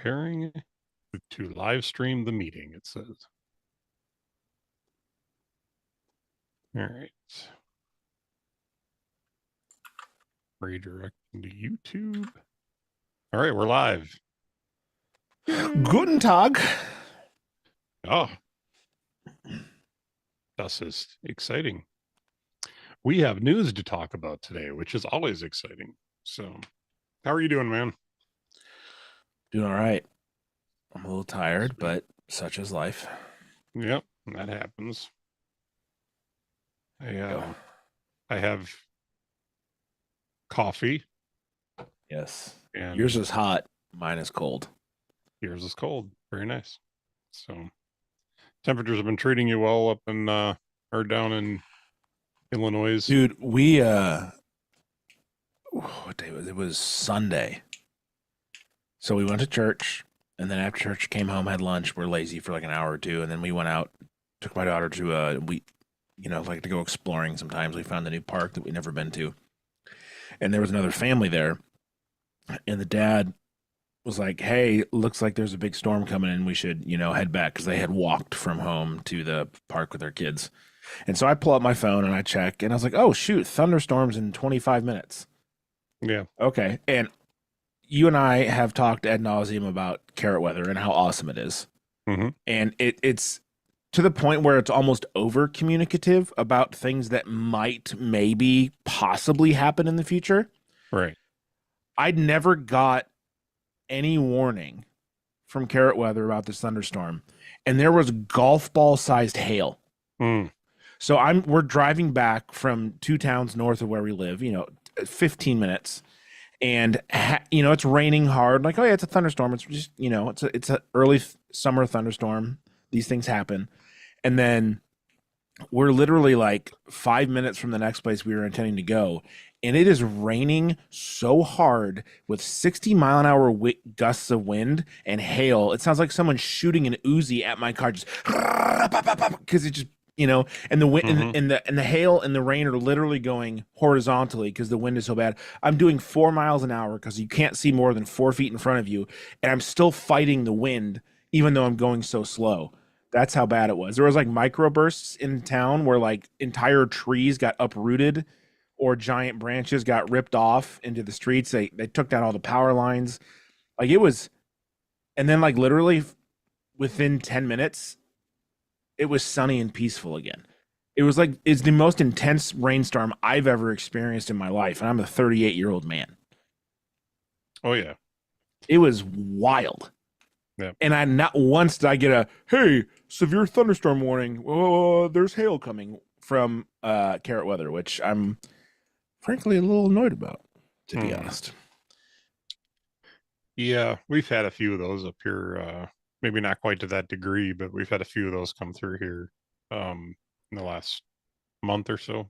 preparing to live stream the meeting, it says. All right. Redirecting to YouTube. All right, we're live. Guten Tag. Oh, das ist exciting. We have news to talk about today, which is always exciting. So, how are you doing, man? Doing all right. I'm a little tired, but such is life. Yep, that happens. I have coffee. Yes. And yours is hot. Mine is cold. Yours is cold. Very nice. So, temperatures have been treating you well up in or down in Illinois. Dude, we what day was it? It was Sunday. So we went to church, and then after church came home, had lunch. We're lazy for like an hour or two, and then we went out, took my daughter to like to go exploring sometimes. We found a new park that we'd never been to. And there was another family there, and the dad was like, "Hey, looks like there's a big storm coming in. We should, head back," because they had walked from home to the park with their kids. And so I pull up my phone and I check, and I was like, "Oh shoot, thunderstorms in 25 minutes." Yeah. Okay. And you and I have talked ad nauseum about carrot weather and how awesome it is. Mm-hmm. And it's to the point where it's almost over communicative about things that might maybe possibly happen in the future. Right. I'd never got any warning from carrot weather about this thunderstorm, and there was golf ball sized hail. So we're driving back from two towns north of where we live, 15 minutes, and it's raining hard. Like, oh yeah, it's a thunderstorm. It's just, it's a early summer thunderstorm. These things happen. And then we're literally like 5 minutes from the next place we were intending to go, and it is raining so hard with 60-mile-an-hour gusts of wind and hail. It sounds like someone shooting an Uzi at my car, just because it just, and the wind and the hail and the rain are literally going horizontally because the wind is so bad. I'm doing 4 miles an hour because you can't see more than 4 feet in front of you, and I'm still fighting the wind even though I'm going so slow. That's how bad it was. There was like microbursts in town where like entire trees got uprooted or giant branches got ripped off into the streets. They took down all the power lines. Like it was, and then like literally within 10 minutes, it was sunny and peaceful again. It was like, it's the most intense rainstorm I've ever experienced in my life. And I'm a 38-year-old man. Oh yeah. It was wild. Yeah. And I not once did I get a, hey, severe thunderstorm warning. Oh, there's hail coming from carrot weather, which I'm frankly a little annoyed about, to be honest. Yeah, we've had a few of those up here. Maybe not quite to that degree, but we've had a few of those come through here in the last month or so.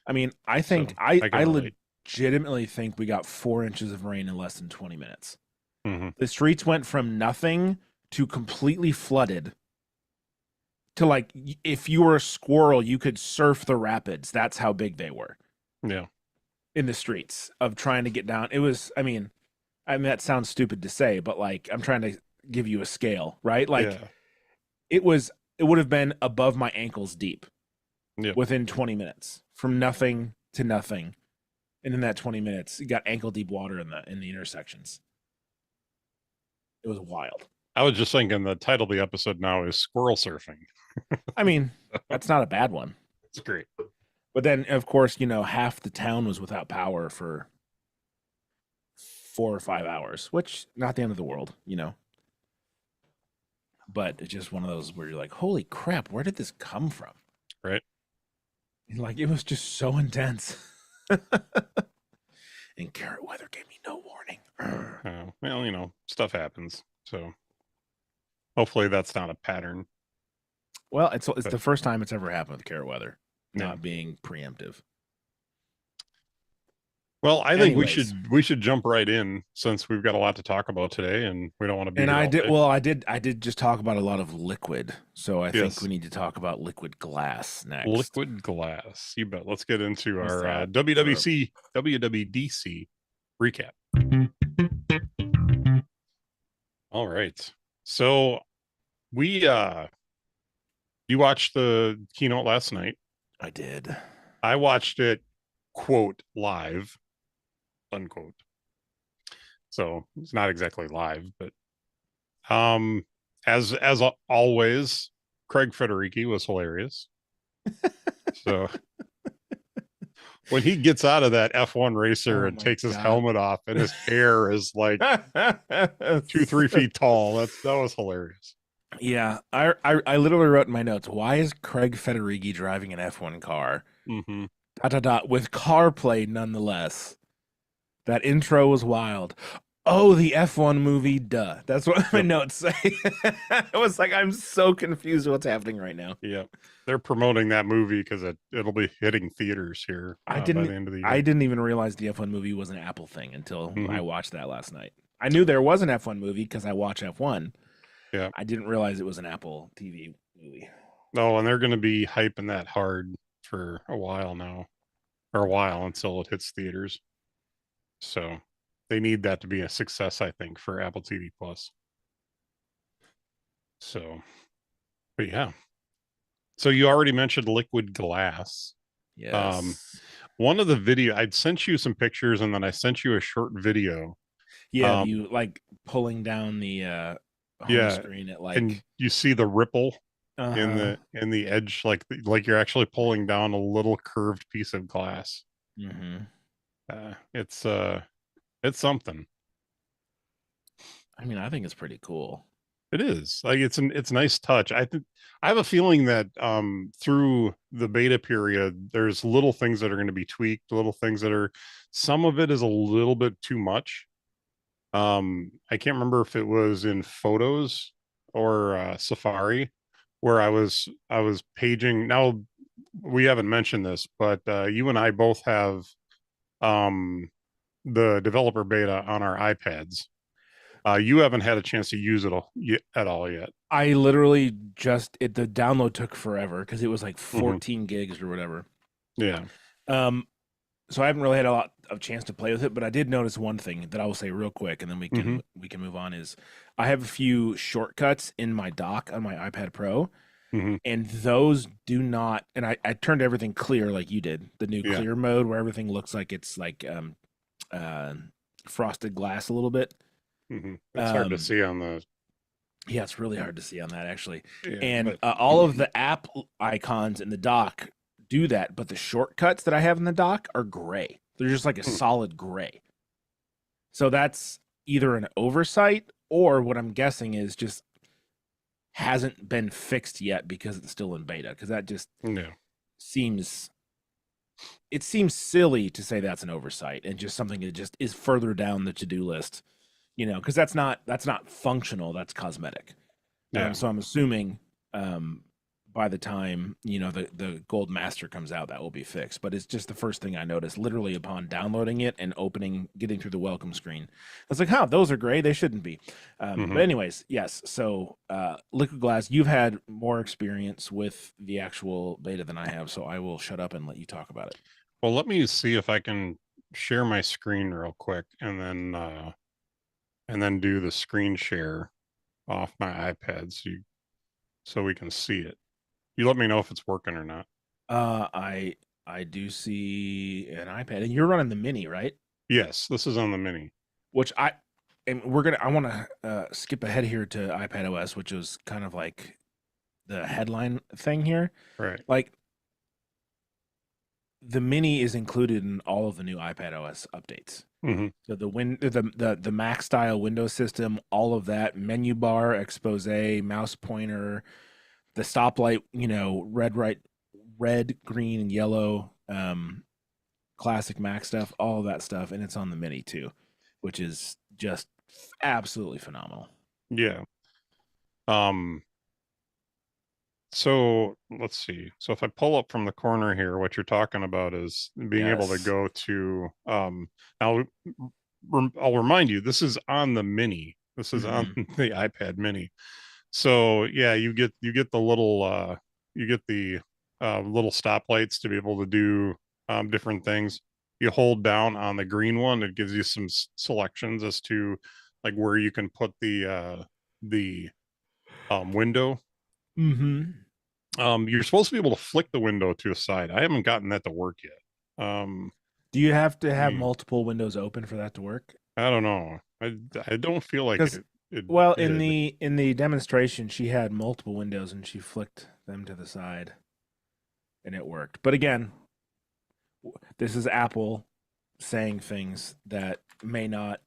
I mean, I think I legitimately think we got 4 inches of rain in less than 20 minutes. The streets went from nothing to completely flooded to like, if you were a squirrel, you could surf the rapids. That's how big they were. Yeah. In the streets of trying to get down. It was, I mean, that sounds stupid to say, but like, I'm trying to give you a scale, right? Like it would have been above my ankles deep within 20 minutes from nothing to nothing. And in that 20 minutes, you got ankle deep water in the intersections. It was wild. I was just thinking the title of the episode now is Squirrel Surfing. I mean, that's not a bad one. It's great. But then, of course, half the town was without power for 4 or 5 hours, which not the end of the world, But it's just one of those where you're like, holy crap, where did this come from? Right. Like, it was just so intense. And carrot weather gave me no warning. Well, stuff happens. So hopefully that's not a pattern. Well, it's the first time it's ever happened with carrot weather, not being preemptive. Well, I think we should jump right in since we've got a lot to talk about today, and we don't want to be. And I did just talk about a lot of liquid, so I think we need to talk about liquid glass next. Liquid glass, you bet. Let's get into our WWDC recap. All right. So we you watched the keynote last night. I did. I watched it quote live, unquote. So it's not exactly live, but um as always, Craig Federighi was hilarious. So when he gets out of that F1 racer Oh and my takes his god. helmet off and his hair is like 2-3 feet tall, that was hilarious. Yeah, I literally wrote in my notes, why is Craig Federighi driving an F1 car? Mm-hmm. Dot, dot, dot, with CarPlay nonetheless. That intro was wild. Oh, the F1 movie, duh. That's what my Yep. notes say. I was like, I'm so confused what's happening right now. Yep. They're promoting that movie because it'll be hitting theaters here I by didn't the end of the I year. didn't even realize the F1 movie was an Apple thing until I Mm-hmm. watched that last night. I knew there was an F1 movie because I watch F1. Yeah. I didn't realize it was an Apple TV movie. Oh, and they're going to be hyping that hard for a while now, or a while until it hits theaters. So they need that to be a success, I think, for Apple TV Plus. So, but yeah. So you already mentioned liquid glass. Um, Yes. one of the video I'd sent you some pictures, and then I sent you a short video. Yeah, Um, you like pulling down the home yeah, screen at and like you see the ripple in uh-huh. the edge, like you're actually pulling down a little curved piece of glass. Mm-hmm. It's something. I mean, I think it's pretty cool. It is like it's a nice touch. I think I have a feeling that through the beta period, there's little things that are going to be tweaked, little things that are some of it is a little bit too much. I can't remember if it was in Photos or Safari where I was paging. Now we haven't mentioned this, but you and I both have um the developer beta on our iPads. You haven't had a chance to use it at all yet. I literally just the download took forever because it was like Hmm. 14 gigs or whatever. Yeah. Um, so I haven't really had a lot of chance to play with it, but I did notice one thing that I will say real quick, and then Hmm. we can move on. Is I have a few shortcuts in my dock on my iPad Pro, Hmm. and those do not. And I turned everything clear like you did, the new Yeah. clear mode where everything looks like it's like uh, frosted glass a little bit. It's hard to Um, see on the yeah, it's really hard to see on that actually. yeah, And but all of the app icons in the dock do that, but the shortcuts that I have in the dock are gray. They're just like a solid gray. So that's either an oversight or what I'm guessing is just hasn't been fixed yet because it's still in beta. Because that just no. seems it seems silly to say that's an oversight and just something that just is further down the to-do list, because that's not functional, that's cosmetic. Yeah. So I'm assuming by the time the gold master comes out, that will be fixed. But it's just the first thing I noticed, literally upon downloading it and getting through the welcome screen. I was like, "Huh, those are gray. They shouldn't be." Hmm. But anyways, yes. So liquid glass, you've had more experience with the actual beta than I have, so I will shut up and let you talk about it. Well, let me see if I can share my screen real quick and then do the screen share off my iPad so we can see it. You let me know if it's working or not. I do see an iPad, and you're running the mini, right? Yes, this is on the mini. Which I want to skip ahead here to iPadOS, which was kind of like the headline thing here. Right. Like the mini is included in all of the new iPadOS updates. Hmm. So the Mac style Windows system, all of that menu bar, expose, mouse pointer, the stoplight, red, green, and yellow, classic Mac stuff, all of that stuff, and it's on the mini too, which is just absolutely phenomenal. Yeah. Um, so let's see. So if I pull up from the corner here, what you're talking about is being able to Yes. go to now I'll remind you, this is on the mini. This is on Hmm. the iPad mini. So yeah, you get the little you get the little stoplights to be able to do different things. You hold down on the green one, it gives you some selections as to like where you can put the window. Mm-hmm. You're supposed to be able to flick the window to a side. I haven't gotten that to work yet. Do you have to have Hmm, multiple windows open for that to work? I don't know. I don't feel like Because, it well, in did. the demonstration, she had multiple windows and she flicked them to the side, and it worked. But again, this is Apple saying things that may not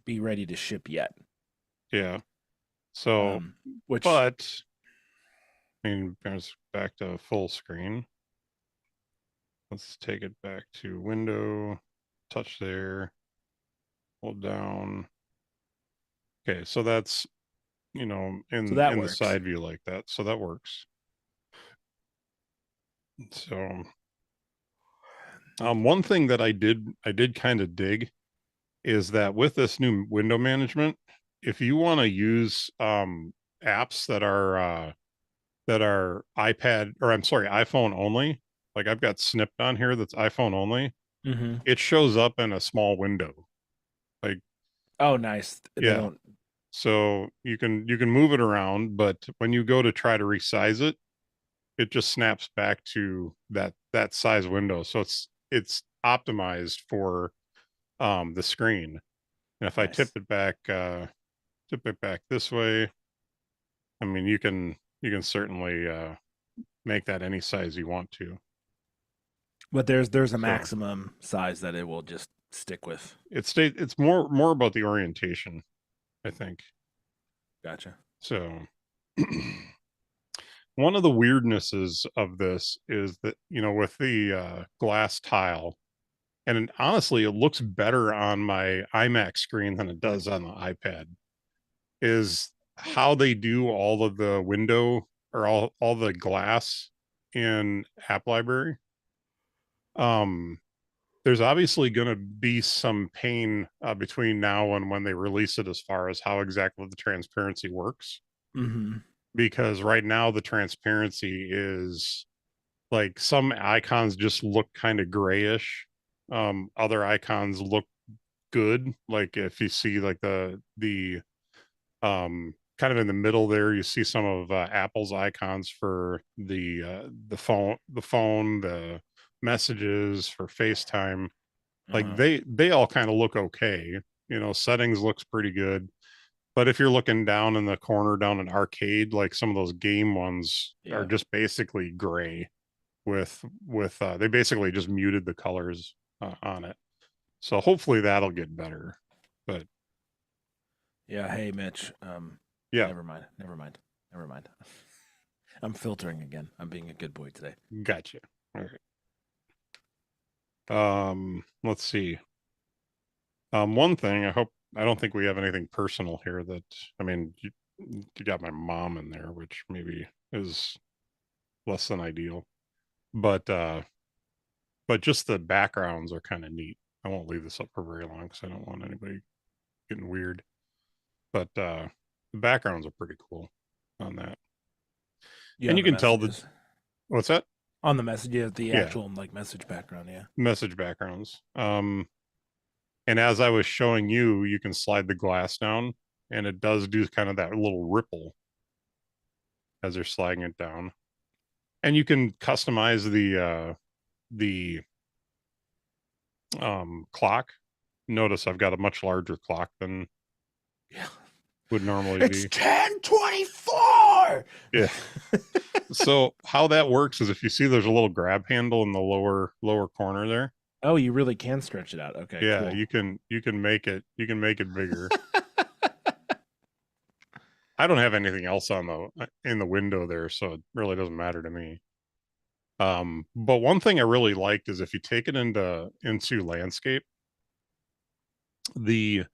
be ready to ship yet. Yeah. So, Which but I mean, there's back to full screen. Let's take it back to window, touch there, hold down. Okay, so that's, so that in the works. side view like that. So that works. So, one thing that I did kind of dig is that with this new window management, if you want to use apps that are iPad, or I'm sorry, iPhone only, like I've got Snipped on here that's iPhone only, Mm-hmm. it shows up in a small window. Like, Oh, nice. They yeah. don't. So you can move it around, but when you go to try to resize it, it just snaps back to that size window. So it's optimized for the screen. And if I Nice. tip it back this way, I mean you can certainly make that any size you want to. But there's a So maximum size that it will just stick with. it's more about the orientation, I think. Gotcha. So one of the weirdnesses of this is that, with the glass tile, and honestly, it looks better on my iMac screen than it does on the iPad, is how they do all of the window or all the glass in App Library. Um, there's obviously going to be some pain between now and when they release it as far as how exactly the transparency works. Mm-hmm. Because right now the transparency is like some icons just look kind of grayish. Other icons look good. Like if you see like the kind of in the middle there, you see some of Apple's icons for the messages for FaceTime. Like Uh-huh. they all kind of look okay. Settings looks pretty good. But if you're looking down in the corner down in arcade, like some of those game ones are Yeah. just basically gray with they basically just muted the colors on it. So hopefully that'll get better. But Yeah. Hey, Mitch. yeah, Never mind. Never mind. Never mind. I'm filtering again. I'm being a good boy today. gotcha. All right. Let's see. One thing I don't think we have anything personal here that I mean you got my mom in there, which maybe is less than ideal. But just the backgrounds are kind of neat. I won't leave this up for very long because I don't want anybody getting weird. But the backgrounds are pretty cool on that. Yeah, And on you the can tell the messages. what's that? On the message, yeah, the Yeah, actual like message background. Yeah. message backgrounds. And as I was showing you, you can slide the glass down and it does do kind of that little ripple as they're sliding it down. And you can customize the clock. Notice I've got a much larger clock than Yeah. would normally It's be. 10:24. Yeah. So how that works is if you see there's a little grab handle in the lower corner there. Oh, you really can stretch it out. Okay, Yeah, cool. you can make it bigger. I don't have anything else on the in the window there, so it really doesn't matter to me. But one thing I really liked is if you take it into landscape, the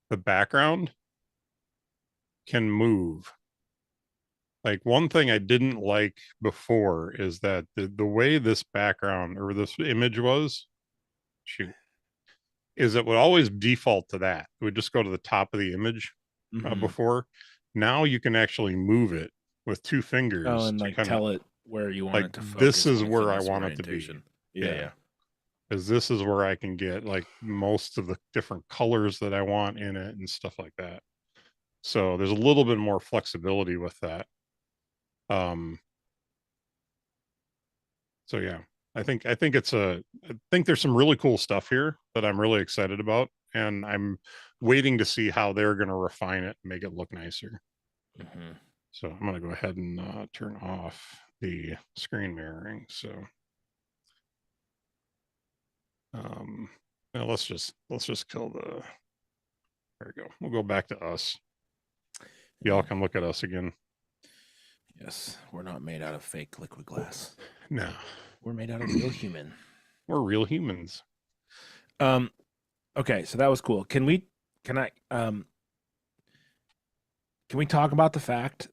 the background can move. Like one thing I didn't like before is that the way this background or this image was, shoot, is it would always default to that. It would just go to the top of the image Mm-hmm. before. Now you can actually move it with two Oh, fingers and to like kind of tell it where you want like it to this focus is when it's in where I this want it to be. orientation. Yeah, Yeah. yeah. because this is where I can get like most of the different colors that I want in it and stuff like that. So there's a little bit more flexibility with that. Um, so yeah, I think there's some really cool stuff here that I'm really excited about, and I'm waiting to see how they're going to refine it and make it look nicer. Mm-hmm. So I'm going to go ahead and turn off the screen mirroring. So now let's just kill the. There we go. We'll go back to us. Y'all can look at us again. Yes, we're not made out of fake liquid glass. No, We're made out of real human. we're real humans. Okay, so that was cool. Can we talk about the fact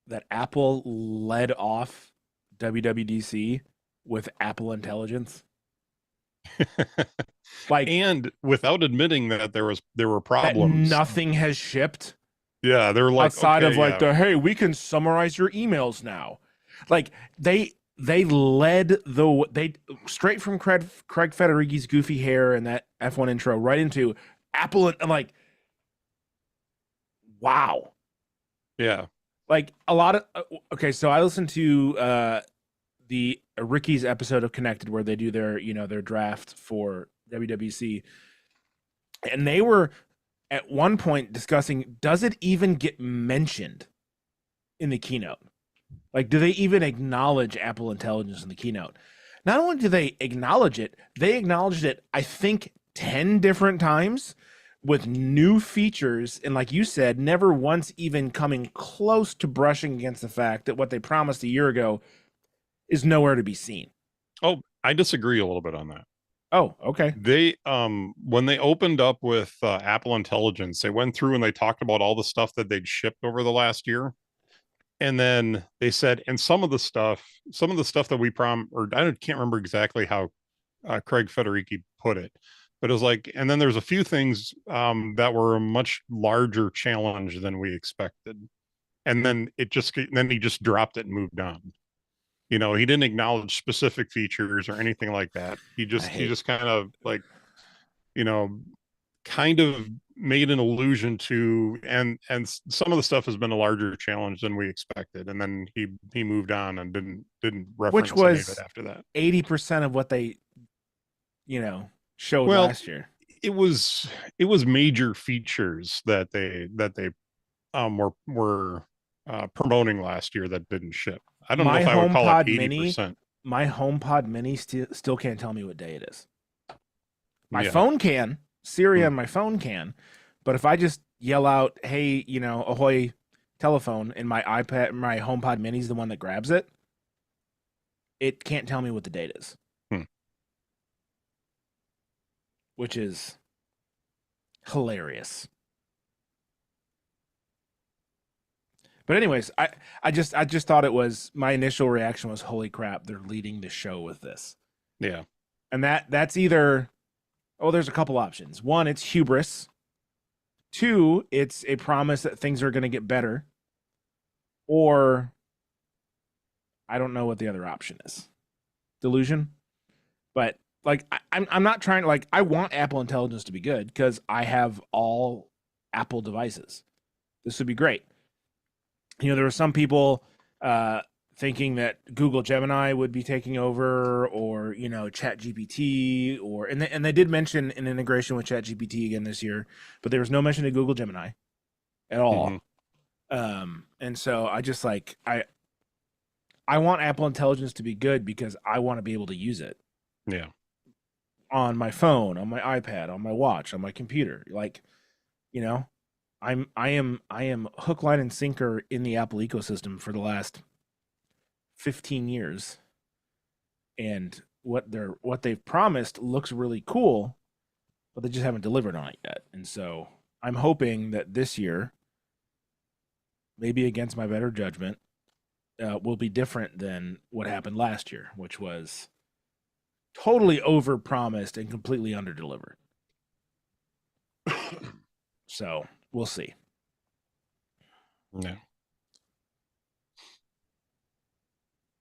that Apple led off WWDC with Apple Intelligence? Like, And without admitting that there were that problems. nothing has shipped Yeah, they're like, outside okay, of like yeah. hey, we can summarize your emails now. Like they led they straight from Craig Federighi's goofy hair and that F1 intro right into Apple, and I'm like, wow. Yeah. Like a lot of okay, so I listened to the Ricky's episode of Connected where they do their their draft for WWDC, and they were at one point discussing, does it even get mentioned in the keynote? Like, do they even acknowledge Apple Intelligence in the keynote? Not only do they acknowledge it, they acknowledged it, I think, 10 different times with new features. And like you said, never once even coming close to brushing against the fact that what they promised a year ago is nowhere to be seen. Oh, I disagree a little bit on that. Oh, okay. They when they opened up with Apple Intelligence, they went through and they talked about all the stuff that they'd shipped over the last year. And then they said, and some of the stuff that we or I can't remember exactly how Craig Federighi put it, but it was like, and then there's a few things that were a much larger challenge than we expected. And then he just dropped it and moved on. You know, he didn't acknowledge specific features or anything like that. He just kind of like, you know, kind of made an allusion to, and some of the stuff has been a larger challenge than we expected, and then he moved on and didn't Which reference any of it was after that. 80% of what they showed Well, last year. it was major features that they were promoting last year that didn't ship. I don't know My if I would call it HomePod Mini, 80%. my HomePod Mini still can't tell me what day it is. My Yeah. phone can, Siri on my phone can, but if I just yell out, "Hey, ahoy, telephone," and my HomePod Mini's the one that grabs it, it can't tell me what the date is, which is hilarious. But anyways, I just thought it was, my initial reaction was, holy crap, they're leading the show with this. Yeah. And that's either, there's a couple options. One, it's hubris. Two, it's a promise that things are going to get better. Or I don't know what the other option is. Delusion. But like I'm not trying to, like, I want Apple Intelligence to be good because I have all Apple devices. This would be great. There were some people thinking that Google Gemini would be taking over, or ChatGPT, and they did mention an integration with ChatGPT again this year, but there was no mention of Google Gemini at all. And so I just I want Apple Intelligence to be good because I want to be able to use it. Yeah. On my phone, on my iPad, on my watch, on my computer. Like, I am hook, line, and sinker in the Apple ecosystem for the last 15 years. And what they've promised looks really cool, but they just haven't delivered on it yet. And so I'm hoping that this year, maybe against my better judgment, will be different than what happened last year, which was totally over-promised and completely under-delivered. So we'll see. Yeah.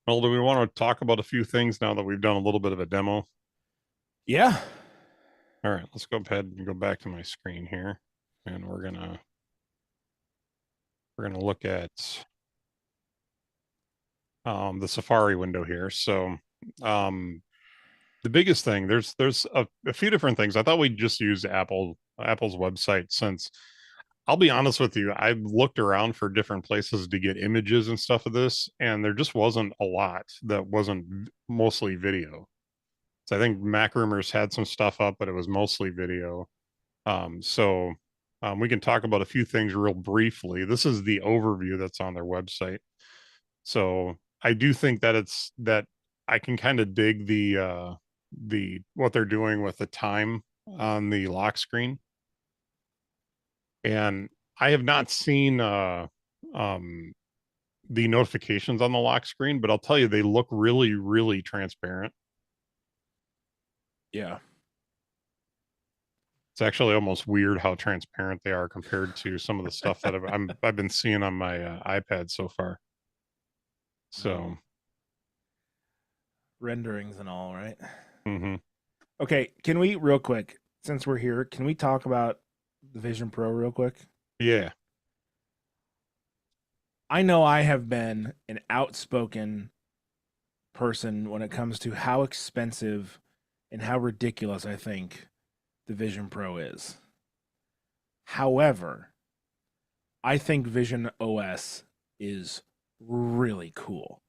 Well, do we want to talk about a few things now that we've done a little bit of a demo? Yeah. All right, let's go ahead and go back to my screen here, and we're gonna look at the Safari window here. So um, the biggest thing, there's a few different things. I thought we'd just use Apple's website, since I'll be honest with you, I've looked around for different places to get images and stuff of this, and there just wasn't a lot that wasn't mostly video. So I think Mac Rumors had some stuff up, but it was mostly video. So we can talk about a few things real briefly. This is the overview that's on their website. So I do think that it's that I can kind of dig the what they're doing with the time on the lock screen. And I have not seen um the notifications on the lock screen, but I'll tell you they look really, really transparent. Yeah. It's actually almost weird how transparent they are compared to some of the stuff that I've been seeing on my iPad so far. So Renderings and all, right? mm-hmm. Okay, can we real quick, since we're here, can we talk about the Vision Pro real quick? Yeah. I know I have been an outspoken person when it comes to how expensive and how ridiculous I think the Vision Pro is. However, I think Vision OS is really cool.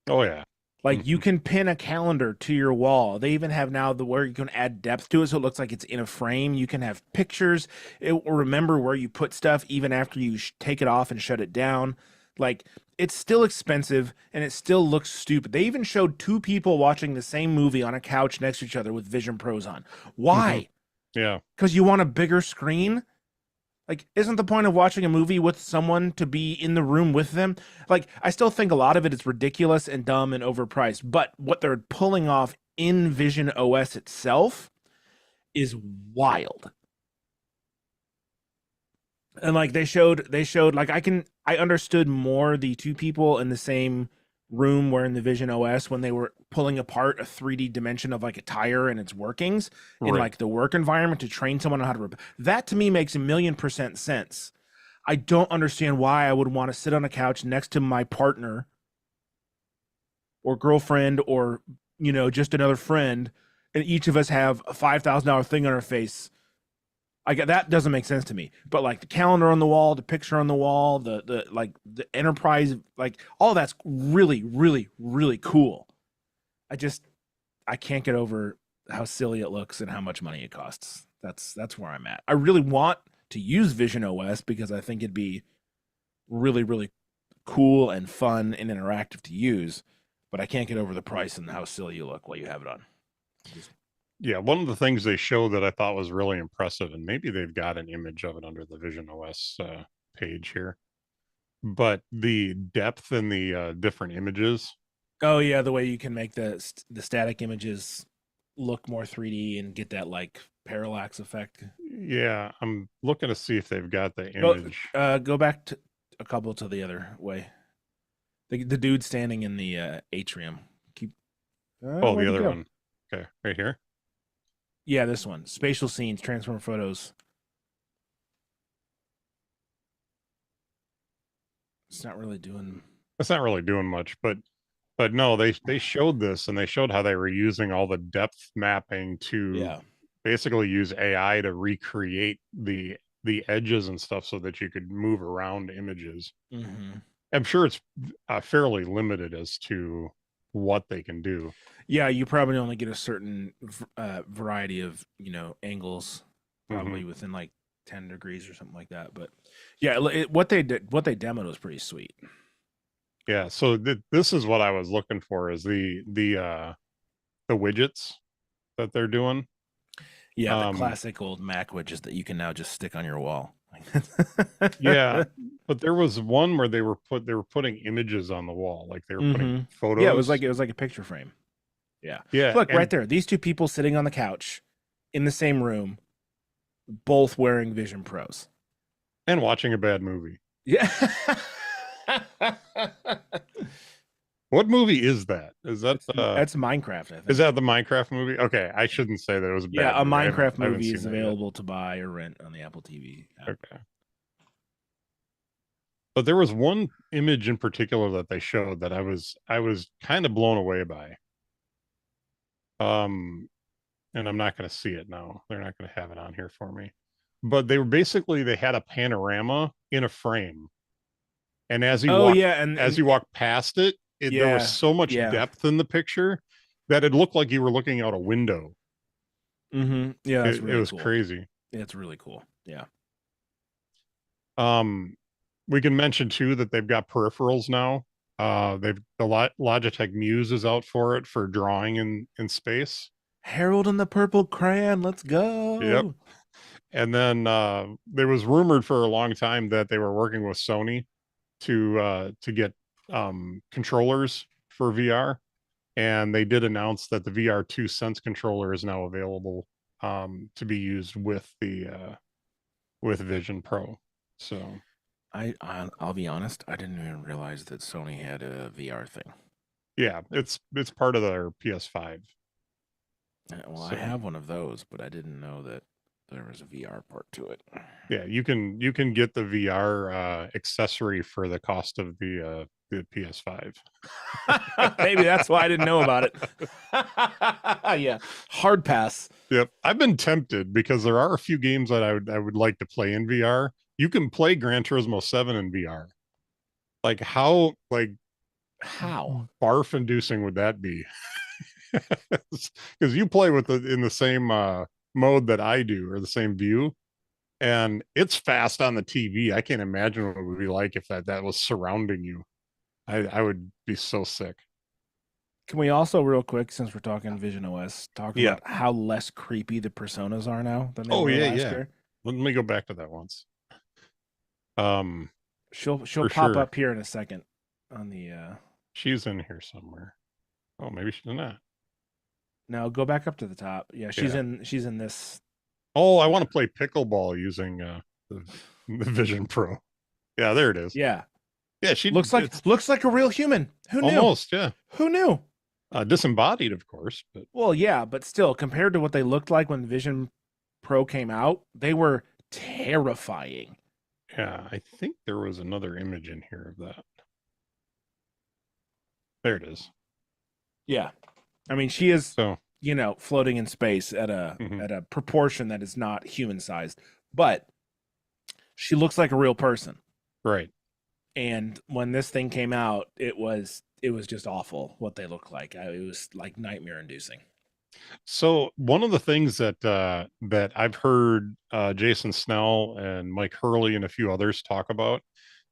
Oh yeah. Like you can pin a calendar to your wall. They even have now the where you can add depth to it, so it looks like it's in a frame. You can have pictures. It will remember where you put stuff even after you take it off and shut it down. Like it's still expensive and it still looks stupid. They even showed two people watching the same movie on a couch next to each other with Vision Pros on. Why? Yeah. Because you want a bigger screen? Like, isn't the point of watching a movie with someone to be in the room with them? Like, I still think a lot of it is ridiculous and dumb and overpriced, but what they're pulling off in Vision OS itself is wild. And like they showed like I understood more the two people in the same room wearing the Vision OS when they were pulling apart a 3D dimension of like a tire and its workings in like the work environment to train someone on how to that to me makes 1,000,000% sense. I don't understand why I would want to sit on a couch next to my partner or girlfriend or just another friend and each of us have a $5,000 thing on our face. That doesn't make sense to me. But like the calendar on the wall, the picture on the wall, the like the enterprise, like all that's really, really, really cool. I can't get over how silly it looks and how much money it costs. That's where I'm at. I really want to use Vision OS because I think it'd be really, really cool and fun and interactive to use, but I can't get over the price and how silly you look while you have it on. Yeah, one of the things they showed that I thought was really impressive, and maybe they've got an image of it under the Vision OS page here, but the depth in the different images. Oh yeah, the way you can make the static images look more 3D and get that like parallax effect. Yeah, I'm looking to see if they've got the image. Go back to a couple to the other way. The dude standing in the atrium. Keep. Oh, the other one. Okay, right here. Yeah, this one. Spatial scenes, transform photos. It's not really doing. It's not really doing much, but no, they showed this and they showed how they were using all the depth mapping to basically use AI to recreate the edges and stuff so that you could move around images. Mm-hmm. I'm sure it's fairly limited as to what they can do. Yeah, you probably only get a certain variety of angles, probably within like 10 degrees or something like that. But yeah, what they demoed was pretty sweet. Yeah, so this is what I was looking for is the widgets that they're doing. Yeah, the classic old Mac widgets that you can now just stick on your wall. Yeah, but there was one where they were putting images on the wall, like they were putting photos. Yeah, it was like a picture frame. Yeah. Look right there. These two people sitting on the couch in the same room, both wearing Vision Pros. And watching a bad movie. Yeah. What movie is that? Is that That's Minecraft, I is think. that the Minecraft movie? Okay, I shouldn't say that it was a Yeah, bad a movie. Minecraft I haven't movie seen is that yet. available to buy or rent on the Apple TV app. Okay. But there was one image in particular that they showed that I was kind of blown away by. Um, and I'm not going to see it now. They're not going to have it on here for me. But they had a panorama in a frame, and Oh yeah, as you walk past it, there was yeah, so much yeah. depth in the picture that it looked like you were looking out a window. Yeah, that's It really was cool. crazy. It's really cool. Yeah. Um, we can mention too that they've got peripherals now. Logitech Muse is out for it for drawing in space. Harold and the Purple Crayon, let's Yep. go. And then there was rumored for a long time that they were working with Sony to get controllers for VR, and they did announce that the VR2 Sense controller is now available to be used with Vision Pro. So I'll be honest, I didn't even realize that Sony had a VR thing. yeah, it's part of their PS5. Well, I So have one of those, but I didn't know that there was a VR part to it. yeah, you can get the VR accessory for the cost of the PS5. Maybe that's why I didn't know about it. Yeah, hard pass. Yep, I've been tempted because there are a few games that I would like to play in VR. You can play Gran Turismo 7 in VR. Like how How? barf inducing would that be? Because you play with in the same mode that I do or the same view, and it's fast on the TV. I can't imagine what it would be like if that was surrounding you. I would be so sick. Can we also, real quick, since we're talking Vision OS, talk Yeah. about how less creepy the personas are now than they Oh were yeah, last yeah. year? Let me go back to that once. Um, She'll for pop sure. up here in a second on the She's in here somewhere. Oh, maybe she's not. no, go back up to the top. Yeah, Yeah. she's in this. Oh, I want to play pickleball using the Vision Pro. Yeah, there it is. Yeah. Yeah, it's Looks like a real human. Who knew? almost, yeah. Who knew? Disembodied, of course, but Well, yeah, but still, compared to what they looked like when Vision Pro came out, they were terrifying. yeah, I think there was another image in here of that. There it is. Yeah. I mean, she is, So, floating in space mhm, at a proportion that is not human sized, but she looks like a real person. right. And when this thing came out, it was just awful what they looked like. It was like nightmare inducing. So one of the things that I've heard Jason Snell and Mike Hurley and a few others talk about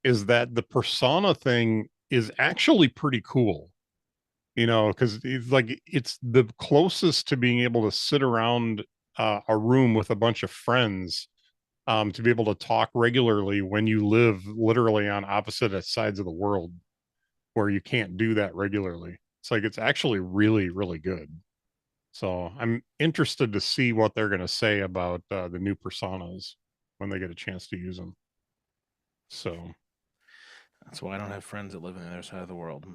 is that the persona thing is actually pretty cool. Because it's the closest to being able to sit around a room with a bunch of friends to be able to talk regularly when you live literally on opposite sides of the world where you can't do that regularly. It's actually really, really good. So I'm interested to see what they're going to say about the new personas when they get a chance to use them. So, That's why I don't have friends that live on the other side of the world.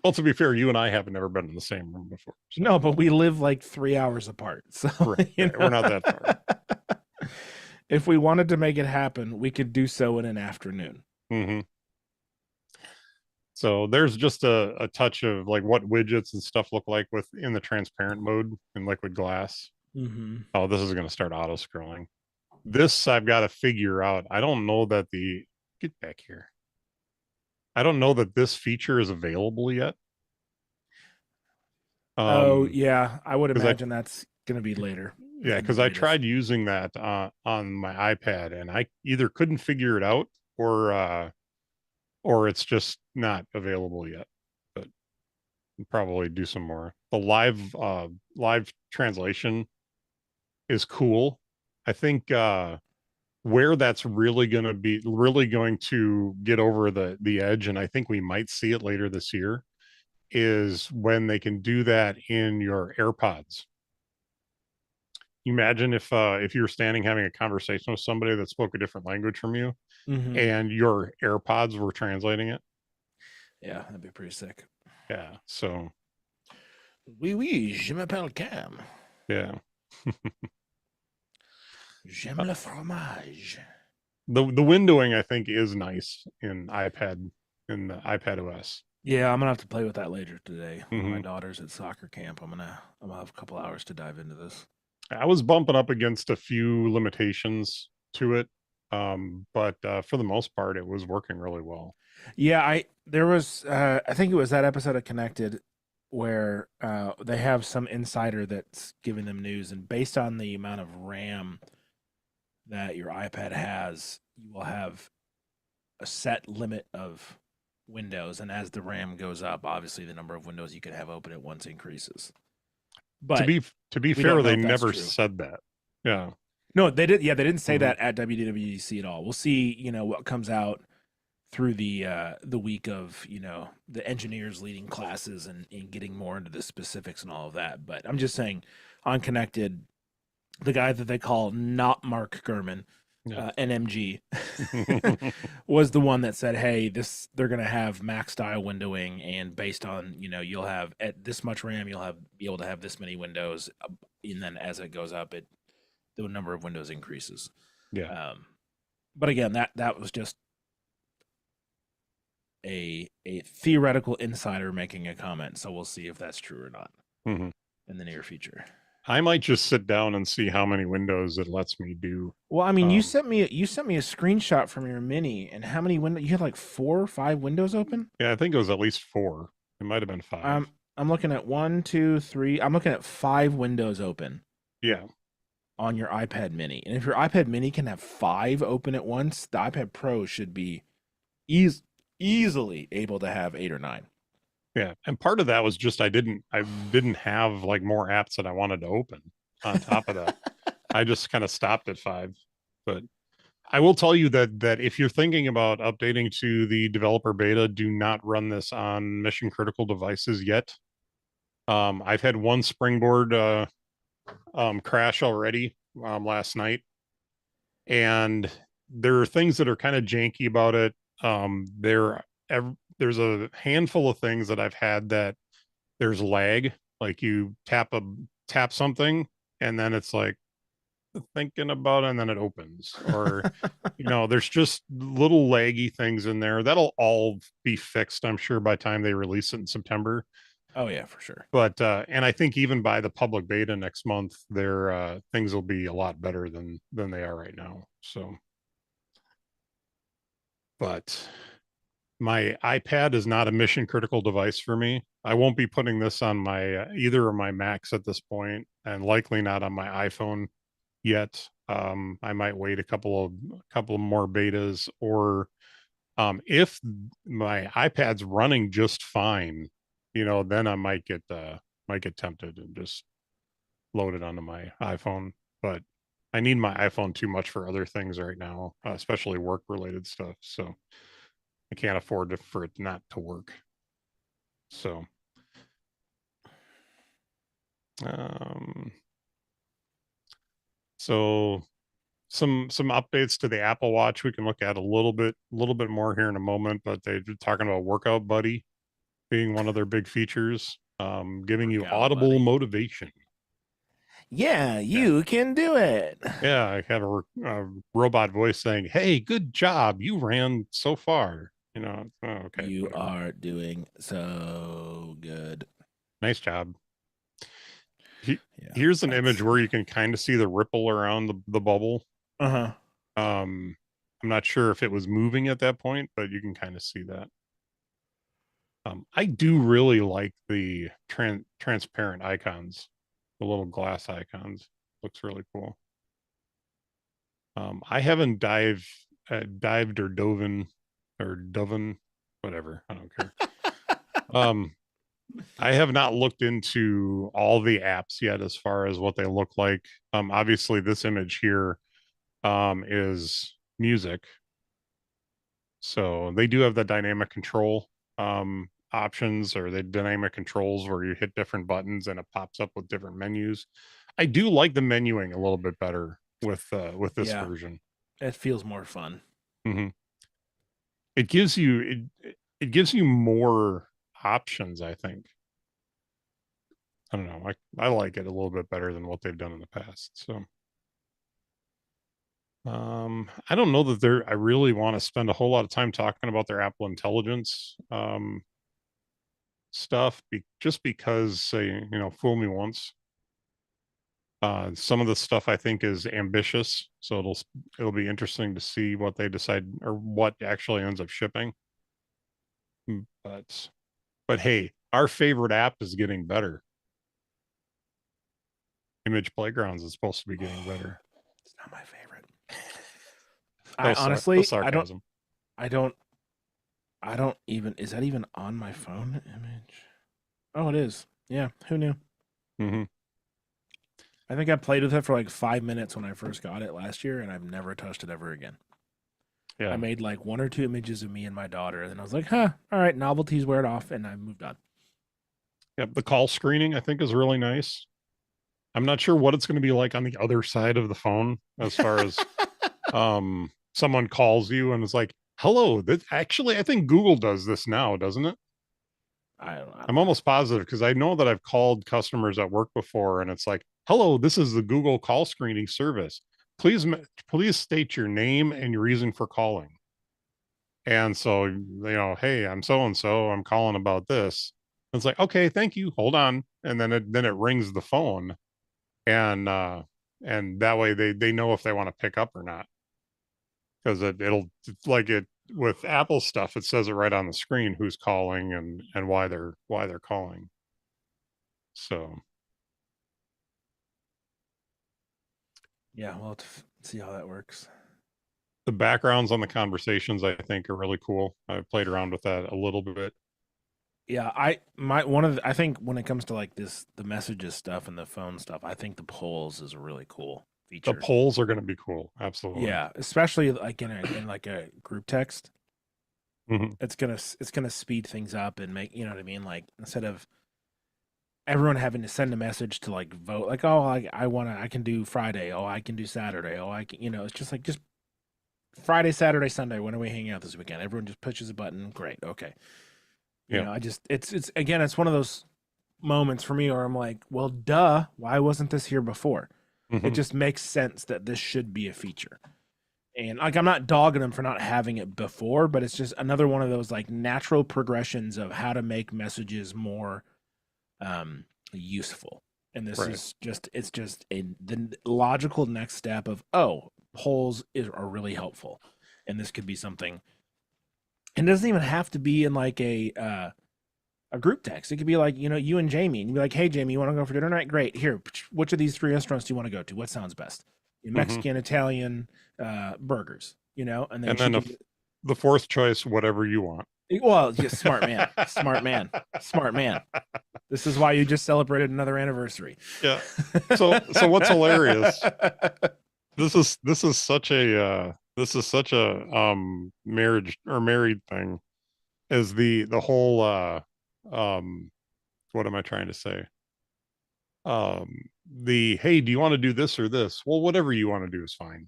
well, to be fair, you and I haven't ever been in the same room before. So. No, but we live like 3 hours apart. So Right, we're not that far. If we wanted to make it happen, we could do so in an afternoon. Mm-hmm. So there's just a touch of like what widgets and stuff look like in the transparent mode in liquid glass. Mm-hmm. Oh, this is going to start auto scrolling. This I've got to figure out. I don't know that get back here. I don't know that this feature is available yet. Oh yeah, I would Because imagine that's going to be later. yeah, In the because I betas. tried using that on my iPad and I either couldn't figure it out or it's just not available yet. But I'll probably do some more. The live translation is cool. I think where that's really going to get over the edge, and I think we might see it later this year, is when they can do that in your AirPods. Imagine if you were standing having a conversation with somebody that spoke a different language from you Mm-hmm. and your AirPods were translating it. Yeah, that'd be pretty sick. Yeah. So Oui, oui, je m'appelle Cam. yeah. J'aime le fromage. The windowing I think is nice in the iPad OS. Yeah, I'm gonna have to play with that later today. When my Hmm. daughter's at soccer camp, I'm gonna have a couple hours to dive into this. I was bumping up against a few limitations to it, but for the most part, it was working really well. Yeah, I think it was that episode of Connected where they have some insider that's giving them news, and based on the amount of RAM that your iPad has, you will have a set limit of windows, and as the RAM goes up, obviously the number of windows you can have open at once increases. To But be to be we don't fair, know they if that's never true. said that. Yeah. No, they did. Yeah, they didn't say Hmm. that at WWDC at all. We'll see. What comes out through the week of the engineers leading classes and getting more into the specifics and all of that. But I'm just saying, on Connected, the guy that they call not Mark Gurman, Yeah. NMG, was the one that said, "Hey, they're gonna have Mac style windowing, and based on you'll have at this much RAM, be able to have this many windows, and then as it goes up, the number of windows increases." Yeah. Um, but again, that was just a theoretical insider making a comment, so we'll see if that's true or not Hmm. in the near future. I might just sit down and see how many windows it lets me do. Well, I mean, Um, you sent me a screenshot from your mini, and how many windows you had? Like 4 or 5 windows open. yeah, I think it was at least four. It might have been five. I'm looking at 1, 2, 3. I'm looking at 5 windows open Yeah. on your iPad Mini, and if your iPad Mini can have 5 open at once, the iPad Pro should be eas- easily able to have 8 or 9. Yeah. And part of that was just I didn't have like more apps that I wanted to open on top of that. I just kind of stopped at five. But I will tell you that if you're thinking about updating to the developer beta, do not run this on mission critical devices yet. I've had one springboard crash already last night, and there are things that are kind of janky about it. There's a handful of things that I've had that there's lag, like you tap something, and then it's like thinking about it, and then it opens, or there's just little laggy things in there that'll all be fixed, I'm sure, by the time they release it in September. Oh yeah, for sure. But and I think even by the public beta next month, their things will be a lot better than they are right now. So, but my iPad is not a mission critical device for me. I won't be putting this on my either of my Macs at this point, and likely not on my iPhone yet. I might wait a couple of more betas, or if my iPad's running just fine, then I might get tempted and just load it onto my iPhone. But I need my iPhone too much for other things right now, especially work related stuff. So I can't afford for it not to work. So um so some updates to the Apple Watch we can look at a little bit more here in a moment, but they're talking about Workout Buddy being one of their big features, giving you Workout audible buddy. motivation. Yeah, Yeah. you can do it. Yeah, I have a robot voice saying, "Hey, good job. You ran so far." Oh, okay, You whatever. are doing so good. Nice job. He, Yeah, here's an image that's where you can kind of see the ripple around the bubble. uh-huh. Um, I'm not sure if it was moving at that point, but you can kind of see that. I do really like the transparent icons, the little glass icons. Looks really cool. I haven't dived or doven, whatever. I don't care. Um, I have not looked into all the apps yet as far as what they look like. Obviously, this image here is music, so they do have the dynamic control options, or the dynamic controls where you hit different buttons and it pops up with different menus. I do like the menuing a little bit better with this Yeah, version. it feels more fun. Hmm. It gives you it gives you more options, I think. I don't know. I like it a little bit better than what they've done in the past. So I don't know that I really want to spend a whole lot of time talking about their Apple Intelligence stuff just because fool me once. Some of the stuff I think is ambitious, so it'll be interesting to see what they decide or what actually ends up shipping. But hey, our favorite app is getting better. Image Playgrounds is supposed to be getting better. It's not my favorite. No, I honestly, sarcasm. I don't even, is that even on my phone? Image. Oh, it is. Yeah. Who knew? Mm-hmm. I think I played with it for like 5 minutes when I first got it last year, and I've never touched it ever again. Yeah. I made like 1 or 2 images of me and my daughter, and then I was like, huh, all right, novelties wear it off, and I moved on. Yeah. The call screening I think is really nice. I'm not sure what it's going to be like on the other side of the phone as far as someone calls you and is like, hello. That actually I think Google does this now, doesn't it? I don't I'm know. almost positive because I know that I've called customers at work before and it's like, hello, this is the Google call screening service. Please state your name and your reason for calling. And so, hey, I'm so and so. I'm calling about this. It's like, okay, thank you. Hold on. And then it rings the phone, and that way they know if they want to pick up or not. Because it'll like it with Apple stuff, it says it right on the screen who's calling and why they're calling. So Yeah, we'll have to see how that works. the backgrounds on the conversations I think are really cool. I've played around with that a little bit. Yeah, I think when it comes to like this, the messages stuff and the phone stuff, I think the polls is a really cool The feature. polls are going to be cool. Absolutely. Yeah, especially like in like a group text. Mm-hmm. It's gonna speed things up and make, you know what I mean? Like instead of everyone having to send a message to like vote, like, oh, I can do Friday, oh, I can do Saturday, oh, I can, it's just like, just Friday, Saturday, Sunday, when are we hanging out this weekend? Everyone just pushes a button. Great. Okay. Yeah. I just, it's again, it's one of those moments for me where I'm like, well, duh, why wasn't this here before? It Mm-hmm. just makes sense that this should be a feature. And like, I'm not dogging them for not having it before, but it's just another one of those like natural progressions of how to make messages more useful. And this Right. is just, it's just the logical next step of, oh, polls are really helpful. And this could be something. And it doesn't even have to be in like a group text. It could be like, you and Jamie, and you'd be like, hey, Jamie, you want to go for dinner tonight? Great. Here, which of these 3 restaurants do you want to go to? What sounds best? Mm-hmm. Mexican, Italian, burgers, and then And she then can, the fourth choice, whatever you want. well, just smart man, smart man, smart man. This is why you just celebrated another anniversary. Yeah. So what's hilarious? This is such a marriage or married thing is the whole um what am I trying to say? The hey, do you want to do this or this? Well, whatever you want to do is fine.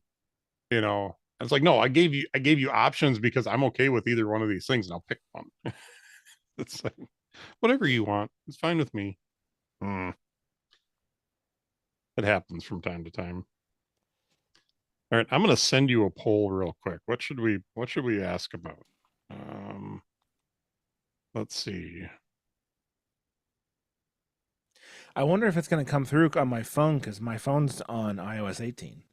It's like, no, I gave you options because I'm okay with either one of these things and I'll pick one. It's like whatever you want. It's fine with me. Hmm. It happens from time to time. All right, I'm going to send you a poll real quick. What should we ask about? Um, let's see. I wonder if it's going to come through on my phone because my phone's on iOS 18.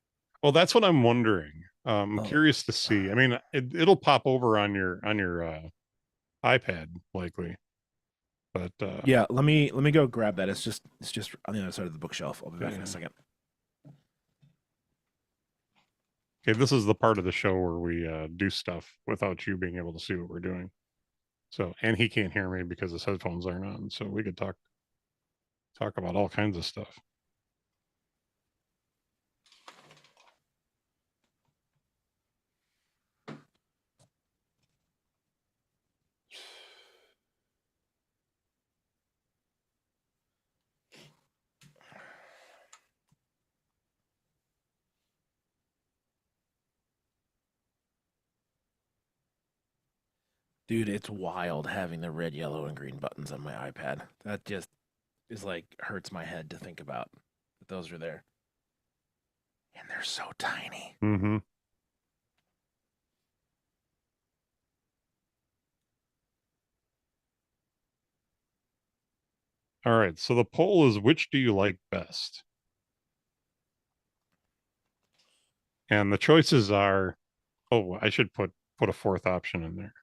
Well, that's what I'm wondering. I'm Oh, curious to see. I mean, it'll pop over on your iPad likely, but yeah. Let me go grab that. It's just on the other side of the bookshelf. I'll be back in a okay. second. Okay, this is the part of the show where we do stuff without you being able to see what we're doing. So, and he can't hear me because his headphones aren't on. So we could talk about all kinds of stuff. Dude, it's wild having the red, yellow, and green buttons on my iPad. That just is like hurts my head to think about that those are there. And they're so tiny. Mm-hmm. All right. So the poll is, which do you like best? And the choices are, oh, I should put a fourth option in there.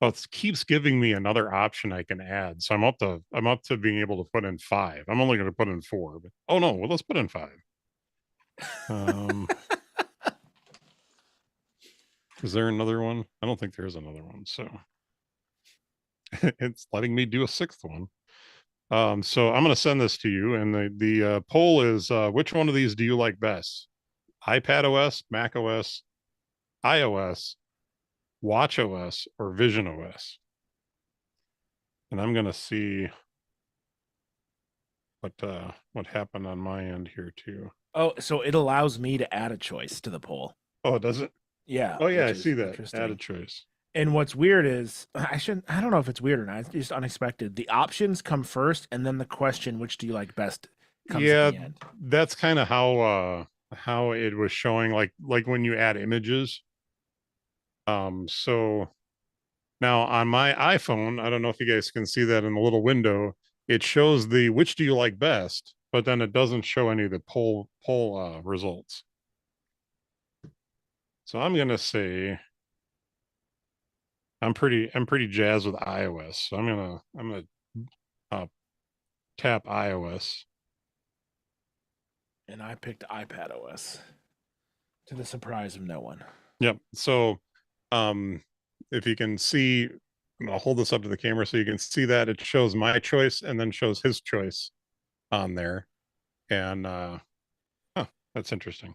Oh, it keeps giving me another option I can add. So I'm up to being able to put in 5. I'm only going to put in 4, but oh no, well let's put in 5. Is there another one? I don't think there is another one. So it's letting me do a 6th one. So I'm going to send this to you, and the poll is, which one of these do you like best? iPadOS, macOS, iOS, watchOS, or visionOS? And I'm going to see what happened on my end here too. Oh, so it allows me to add a choice to the poll. Oh, does it? Yeah, Oh yeah, which I is see that. Add a interesting. choice. And what's weird is I don't know if it's weird or not. It's just unexpected. The options come first, and then the question, which do you like best, comes at Yeah, the end. that's kind of how it was showing, like when you add images. So now on my iPhone, I don't know if you guys can see that in the little window, it shows the which do you like best, but then it doesn't show any of the poll results. So I'm gonna say I'm pretty jazzed with iOS. So I'm gonna uh, tap iOS. And I picked iPadOS to the surprise of no one. Yep. So if you can see, I'll hold this up to the camera so you can see that it shows my choice and then shows his choice on there. And huh, that's interesting.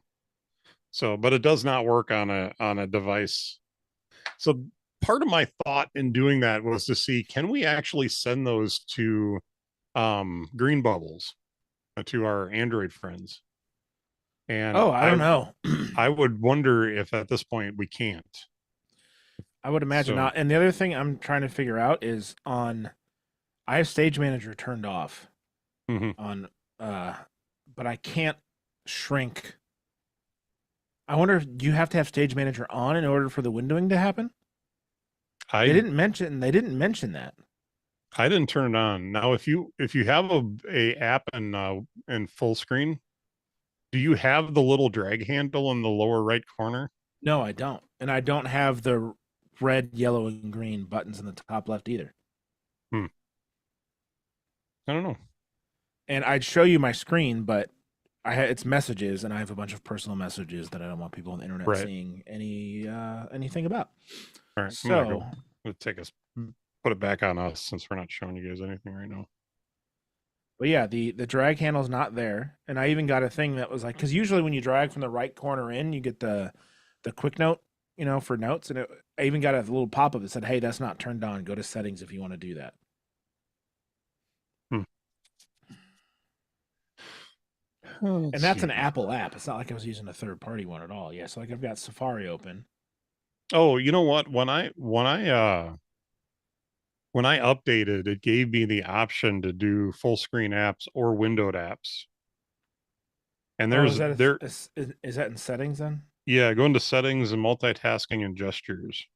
So, but it does not work on a device. So part of my thought in doing that was to see, can we actually send those to green bubbles, to our Android friends? And Oh, I don't know. I would wonder if at this point we can't. I would imagine So not. And the other thing I'm trying to figure out is I have Stage Manager turned off mhm. on but I can't shrink. I wonder if you have to have Stage Manager on in order for the windowing to happen? I They didn't mention that. I didn't turn it on. Now, if you have a app in full screen, do you have the little drag handle in the lower right corner? No, I don't. And I don't have the red, yellow, and green buttons in the top left either. Hmm. I don't know. And I'd show you my screen, but it's messages, and I have a bunch of personal messages that I don't want people on the internet Right. seeing anything about. All right. I'm So, gonna take us put it back on us since we're not showing you guys anything right now. but yeah, the drag handle's not there, and I even got a thing that was like, because usually when you drag from the right corner in, you get the quick note, for notes, and I even got a little pop up that said, "Hey, that's not turned on. Go to settings if you want to do that." Hmm. And that's an Apple app. It's not like I was using a third party one at all. Yeah, so like I've got Safari open. Oh, you know what? When I updated, it gave me the option to do full screen apps or windowed apps. And Oh, there's there is that in settings then? yeah, go into settings and multitasking and gestures.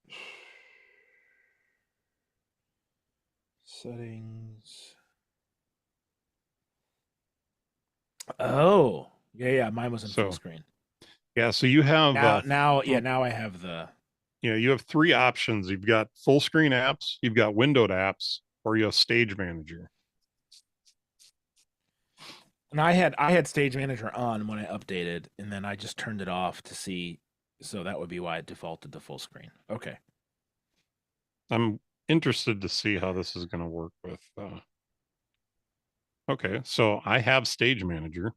Settings. Oh, yeah. Mine was in full So screen. yeah, so you have Now I have the. you have 3 options. You've got full screen apps, you've got windowed apps, or you have Stage Manager. And I had Stage Manager on when I updated, and then I just turned it off to see. So that would be why it defaulted to full screen. Okay. I'm interested to see how this is going to work with. Okay, so I have Stage Manager.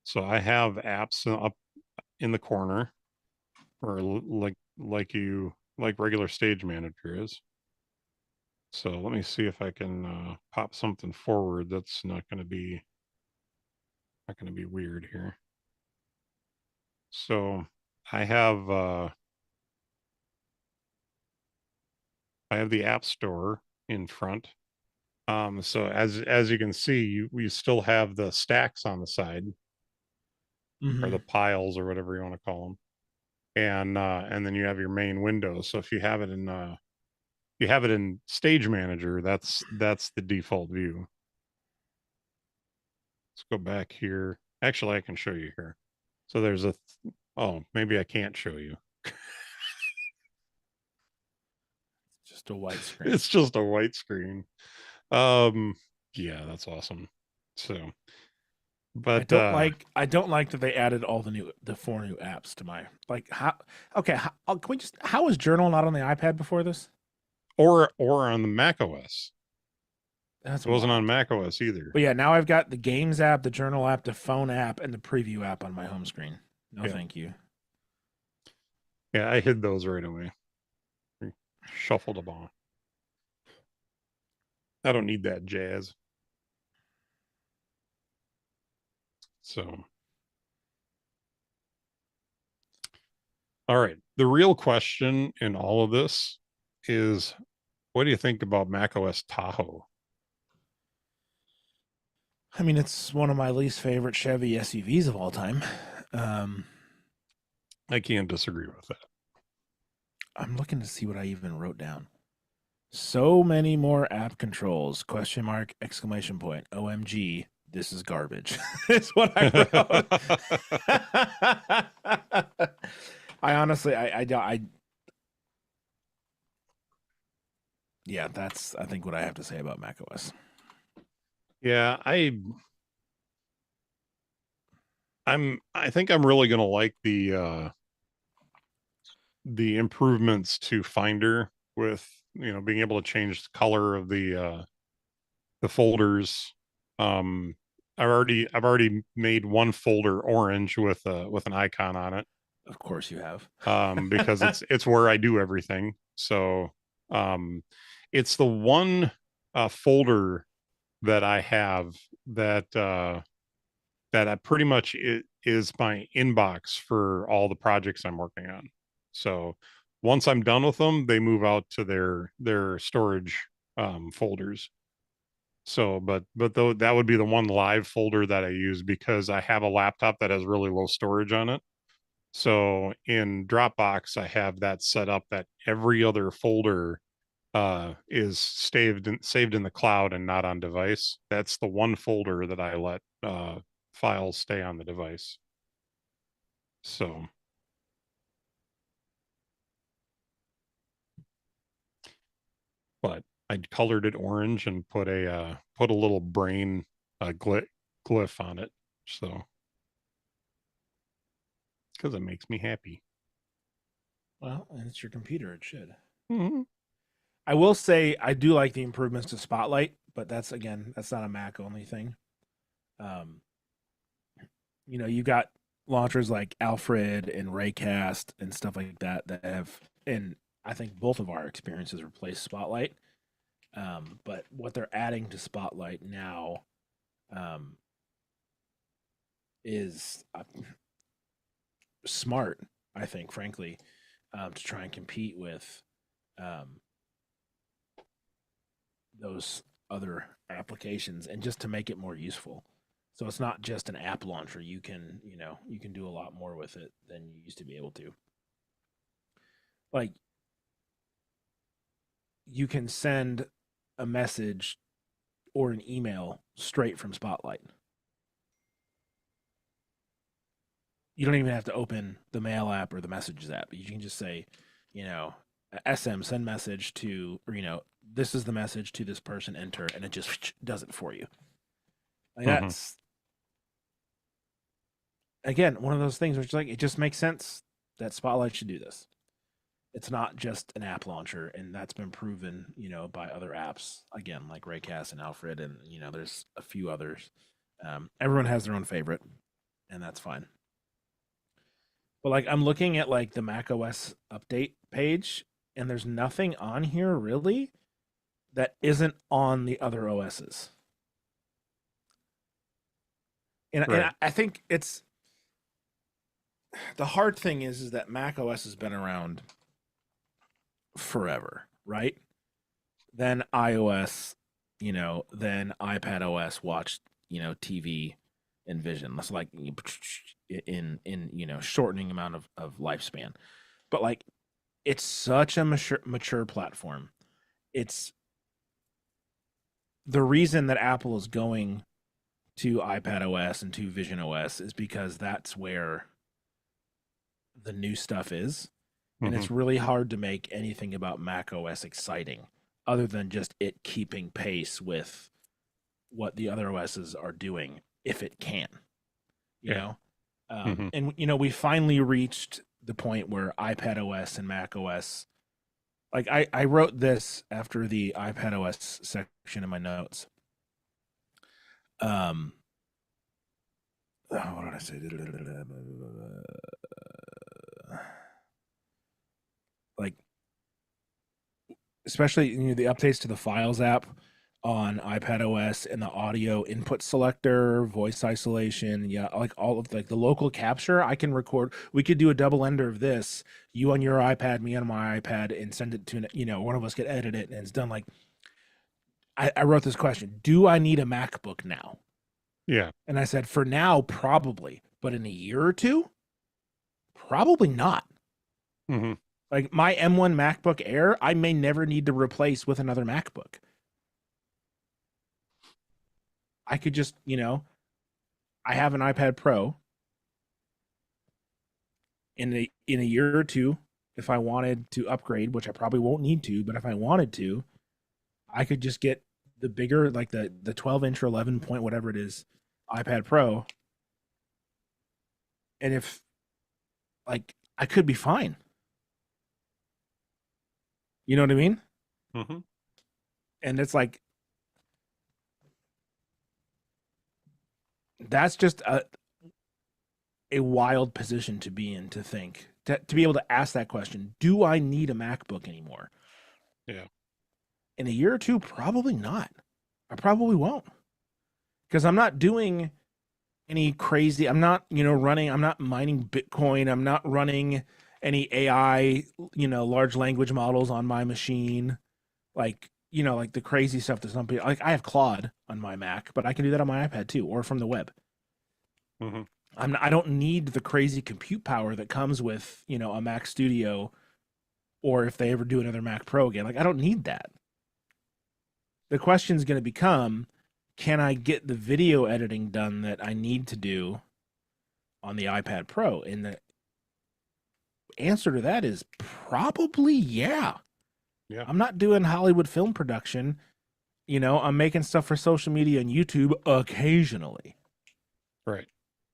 So I have apps up in the corner, or like regular Stage Manager is. So let me see if I can pop something forward that's not going to be weird here. So I have I have the App Store in front. So as you can see, we still have the stacks on the side, or the piles, or whatever you want to call them, and then you have your main window. So if you have it in Stage Manager, that's the default view. Let's go back here. Actually, I can show you here. So there's oh, maybe I can't show you. Just a white screen. It's just a white screen. Yeah, that's awesome. So, but I don't like that they added all the 4 new apps to my, like, how, okay, can we just, how was Journal not on the iPad before this? or on the macOS. That's It wasn't on wild. macOS either. But yeah, now I've got the Games app, the Journal app, the Phone app, and the Preview app on my home screen. No, Yeah. thank you. Yeah, I hid those right away. Shuffled them on. I don't need that jazz. So, all right. The real question in all of this is, what do you think about macOS Tahoe? I mean, it's one of my least favorite Chevy SUVs of all time. I can't disagree with that. I'm looking to see what I even wrote down. So many more app controls, question mark, exclamation point, OMG, this is garbage. It's what I wrote. I honestly, yeah, that's, I think, what I have to say about macOS. Yeah, I think I'm really gonna like the improvements to Finder, with being able to change the color of the folders. Um, I've already made one folder orange with an icon on it. Of course you have. Because it's where I do everything. So um, it's the one folder that I have that I pretty much it is my inbox for all the projects I'm working on. So once I'm done with them, they move out to their storage folders. So, but though that would be the one live folder that I use, because I have a laptop that has really low storage on it. So in Dropbox, I have that set up that every other folder is saved in the cloud and not on device. That's the one folder that I let files stay on the device. So, but I colored it orange and put a little brain glyph on it. So, because it makes me happy. Well, and it's your computer, it should. Mm-hmm. I will say I do like the improvements to Spotlight, but that's, again, that's not a Mac only thing. You got launchers like Alfred and Raycast and stuff like that that have, and I think both of our experiences replace Spotlight. But what they're adding to Spotlight now is smart, I think, frankly, to try and compete with those other applications, and just to make it more useful. So it's not just an app launcher. You can do a lot more with it than you used to be able to. Like, you can send a message or an email straight from Spotlight. You don't even have to open the Mail app or the Messages app. You can just say, SM, send message to, or, this is the message to this person, enter, and it just does it for you. Like, that's, again, one of those things which, like, it just makes sense that Spotlight should do this. It's not just an app launcher, and that's been proven, by other apps, again, like Raycast and Alfred, and there's a few others. Everyone has their own favorite, and that's fine. But, like, I'm looking at, like, the macOS update page, and there's nothing on here really that isn't on the other OSs. And, Right. and I think it's, the hard thing is that macOS has been around forever, right? Then iOS, then iPadOS watched, TV and vision. That's like in shortening amount of lifespan. But like it's such a mature platform. It's the reason that Apple is going to iPadOS and to Vision OS is because that's where the new stuff is. And Mm-hmm. it's really hard to make anything about macOS exciting other than just it keeping pace with what the other OSs are doing if it can, you Yeah. know? Mm-hmm. And, we finally reached the point where iPadOS and macOS, like I wrote this after the iPadOS section in my notes. What did I say? Like, especially the updates to the Files app on iPadOS and the audio input selector, voice isolation, like all of like the local capture. I can record. We could do a double ender of this. You on your iPad, me on my iPad, and send it to one of us could edit it, and it's done. Like I wrote this question: do I need a MacBook now? Yeah. And I said, for now, probably, but in a year or two, probably not. Mm-hmm. Like my M1 MacBook Air, I may never need to replace with another MacBook. I could just, I have an iPad Pro. In a year or two, if I wanted to upgrade, which I probably won't need to, but if I wanted to, I could just get the bigger, like the 12-inch or 11 point whatever it is, iPad Pro. And if like I could be fine. You know what I mean? Mm-hmm. And it's like that's just a wild position to be in, to think to be able to ask that question. Do I need a MacBook anymore? Yeah. In a year or two, probably not. I probably won't, because I'm not doing any crazy. I'm not, running. I'm not mining Bitcoin. I'm not running any AI, large language models on my machine. Like, like the crazy stuff that some people like. I have Claude on my Mac, but I can do that on my iPad too, or from the web. Mm-hmm. I don't need the crazy compute power that comes with, a Mac Studio, or if they ever do another Mac Pro again. Like I don't need that. The question is going to become, can I get the video editing done that I need to do on the iPad Pro? And the answer to that is probably yeah. Yeah. I'm not doing Hollywood film production. I'm making stuff for social media and YouTube occasionally. Right.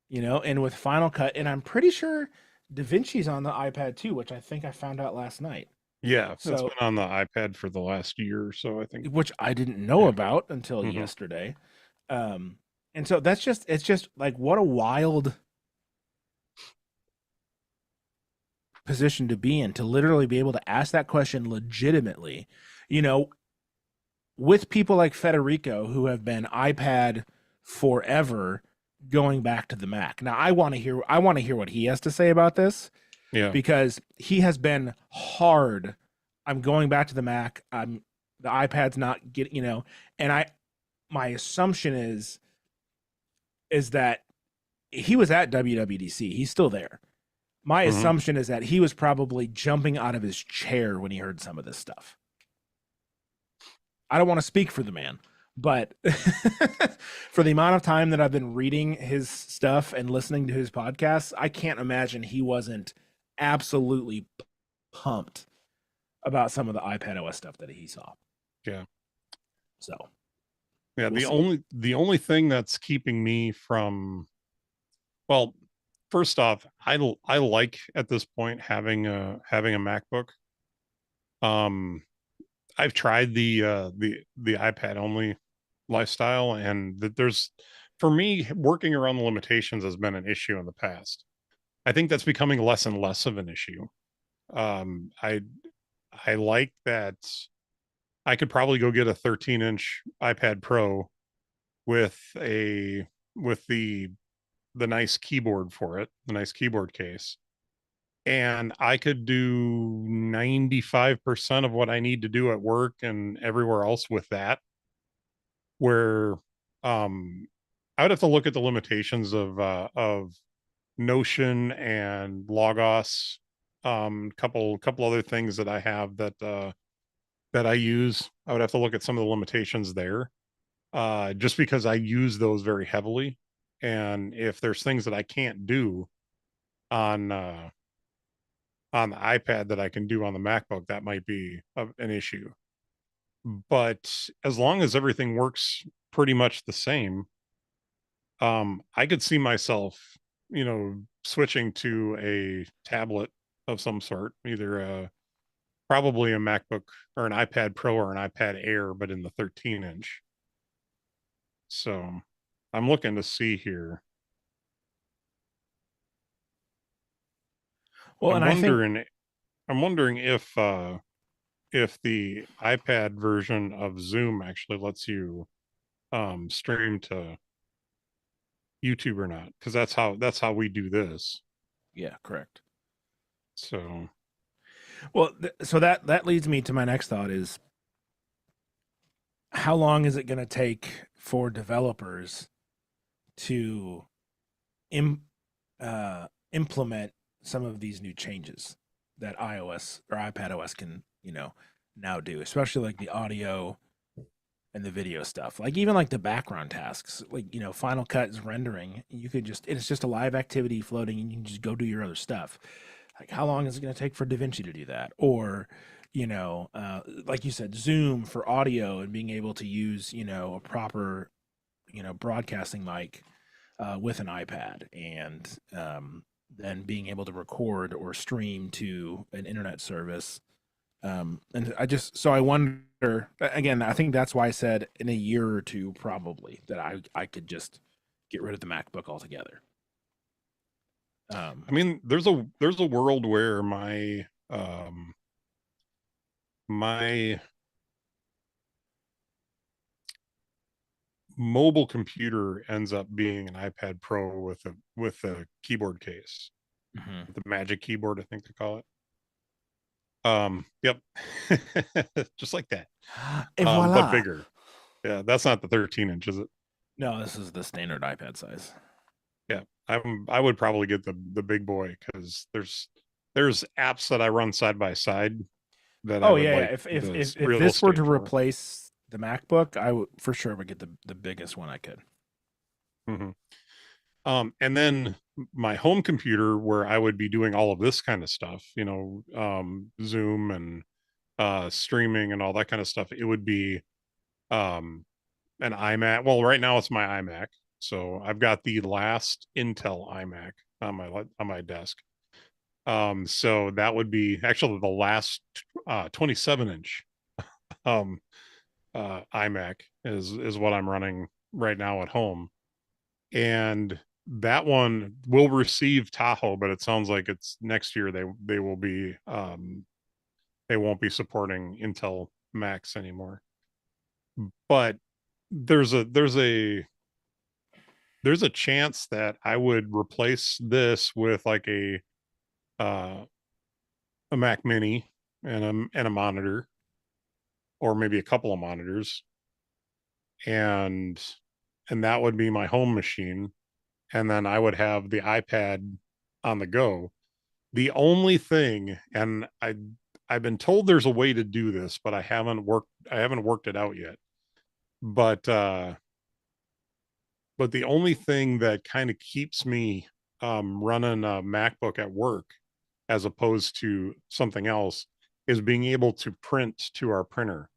And with Final Cut, and I'm pretty sure DaVinci's on the iPad too, which I think I found out last night. Yeah. It's So, been on the iPad for the last year or so, I think. which I didn't know Yeah. about until Mm-hmm. yesterday. And so it's just like what a wild position to be in, to literally be able to ask that question legitimately, with people like Federico who have been iPad forever, going back to the Mac. Now I want to hear what he has to say about this, Yeah. because he has been hard. I'm going back to the Mac. The iPad's not getting, and my assumption is that he was at WWDC. He's still there. My Mm-hmm. assumption is that he was probably jumping out of his chair when he heard some of this stuff. I don't want to speak for the man, but for the amount of time that I've been reading his stuff and listening to his podcasts, I can't imagine he wasn't absolutely pumped about some of the iPadOS stuff that he saw. Yeah. So, Yeah. we'll The only thing that's keeping me from, well, first off, I like at this point having a MacBook. I've tried the iPad only lifestyle, and that there's, for me, working around the limitations has been an issue in the past. I think that's becoming less and less of an issue. Um, I I like that I could probably go get a 13-inch iPad Pro with a with the the nice keyboard for it, the nice keyboard case, and I could do 95% of what I need to do at work and everywhere else with that. Where I would have to look at the limitations of Notion and Logos, couple other things that I have that I use. I would have to look at some of the limitations there, just because I use those very heavily. And if there's things that I can't do on on the iPad that I can do on the MacBook, that might be an issue. But as long as everything works pretty much the same, I could see myself, switching to a tablet of some sort, either probably a MacBook or an iPad Pro or an iPad Air, but in the 13-inch. So I'm looking to see here. Well, I'm and I think, wondering I'm wondering if the iPad version of Zoom actually lets you stream to YouTube or not, because that's how we do this. yeah, correct. So Well, so that leads me to my next thought is, how long is it going to take for developers to implement some of these new changes that iOS or iPadOS can, now do, especially like the audio and the video stuff. Like even like the background tasks, like, Final Cut is rendering. You could just, it's just a live activity floating and you can just go do your other stuff. Like how long is it going to take for DaVinci to do that? Or, like you said, Zoom for audio and being able to use, a proper, broadcasting mic with an iPad, and then being able to record or stream to an internet service. And I wonder, again, I think that's why I said in a year or two, probably, that I could just get rid of the MacBook altogether. I mean, there's a world where my mobile computer ends up being an iPad Pro with a keyboard case, Mm-hmm. the Magic Keyboard, I think they call it. Yep, just like that. Et But voila. bigger. Yeah, that's not the 13-inch, is it? No, this is the standard iPad size. Yeah, I would probably get the big boy, because there's apps that I run side by side that I Oh would yeah, yeah. like the If real this were estate to for. replace the MacBook, I would for sure would get the biggest one I could. Hmm. And then my home computer, where I would be doing all of this kind of stuff, Zoom and streaming and all that kind of stuff, it would be um an iMac. Well, right now it's my iMac. So I've got the last Intel iMac on my desk. So that would be actually the last 27-inch um iMac is what I'm running right now at home. And that one will receive Tahoe, but it sounds like it's next year they will be they won't be supporting Intel Macs anymore. But there's a there's a there's a chance that I would replace this with like uh, a Mac Mini and a monitor, or maybe a couple of monitors, and that would be my home machine, and then I would have the iPad on the go. The only thing, and I've been told there's a way to do this, but I haven't worked it out yet. But the only thing that kind of keeps me running a MacBook at work as opposed to something else is being able to print to our printer,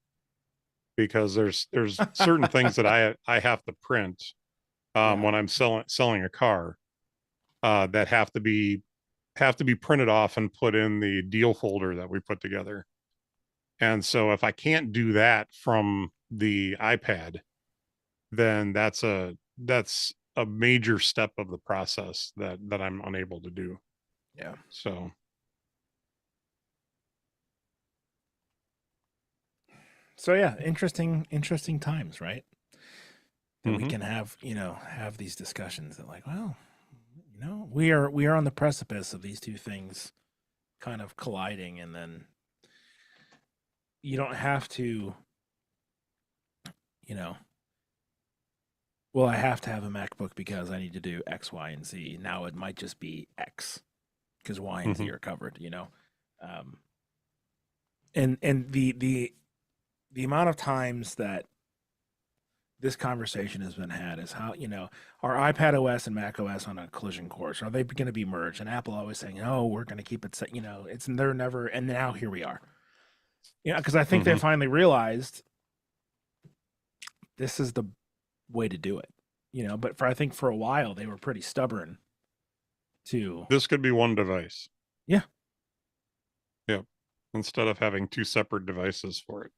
because there's certain things that I have to print Yeah. when I'm selling a car, that have to be printed off and put in the deal folder that we put together. And so if I can't do that from the iPad, then that's a major step of the process that I'm unable to do. Yeah. So So yeah, interesting times, right? That we mhm. can have these discussions that like, well, we are on the precipice of these two things kind of colliding, and then you don't have to, you know, well, I have to have a MacBook because I need to do X, Y, and Z. Now it might just be X because Y and Z Mhm. are covered, Um, and the amount of times that this conversation has been had is how, are iPadOS and macOS on a collision course? Are they going to be merged? And Apple always saying, "Oh, we're going to keep it set." It's they're never. And now here we are. Because I think they Mhm. finally realized this is the way to do it. But I think for a while they were pretty stubborn to. This could be one device. Yeah. Yep. Instead of having two separate devices for it.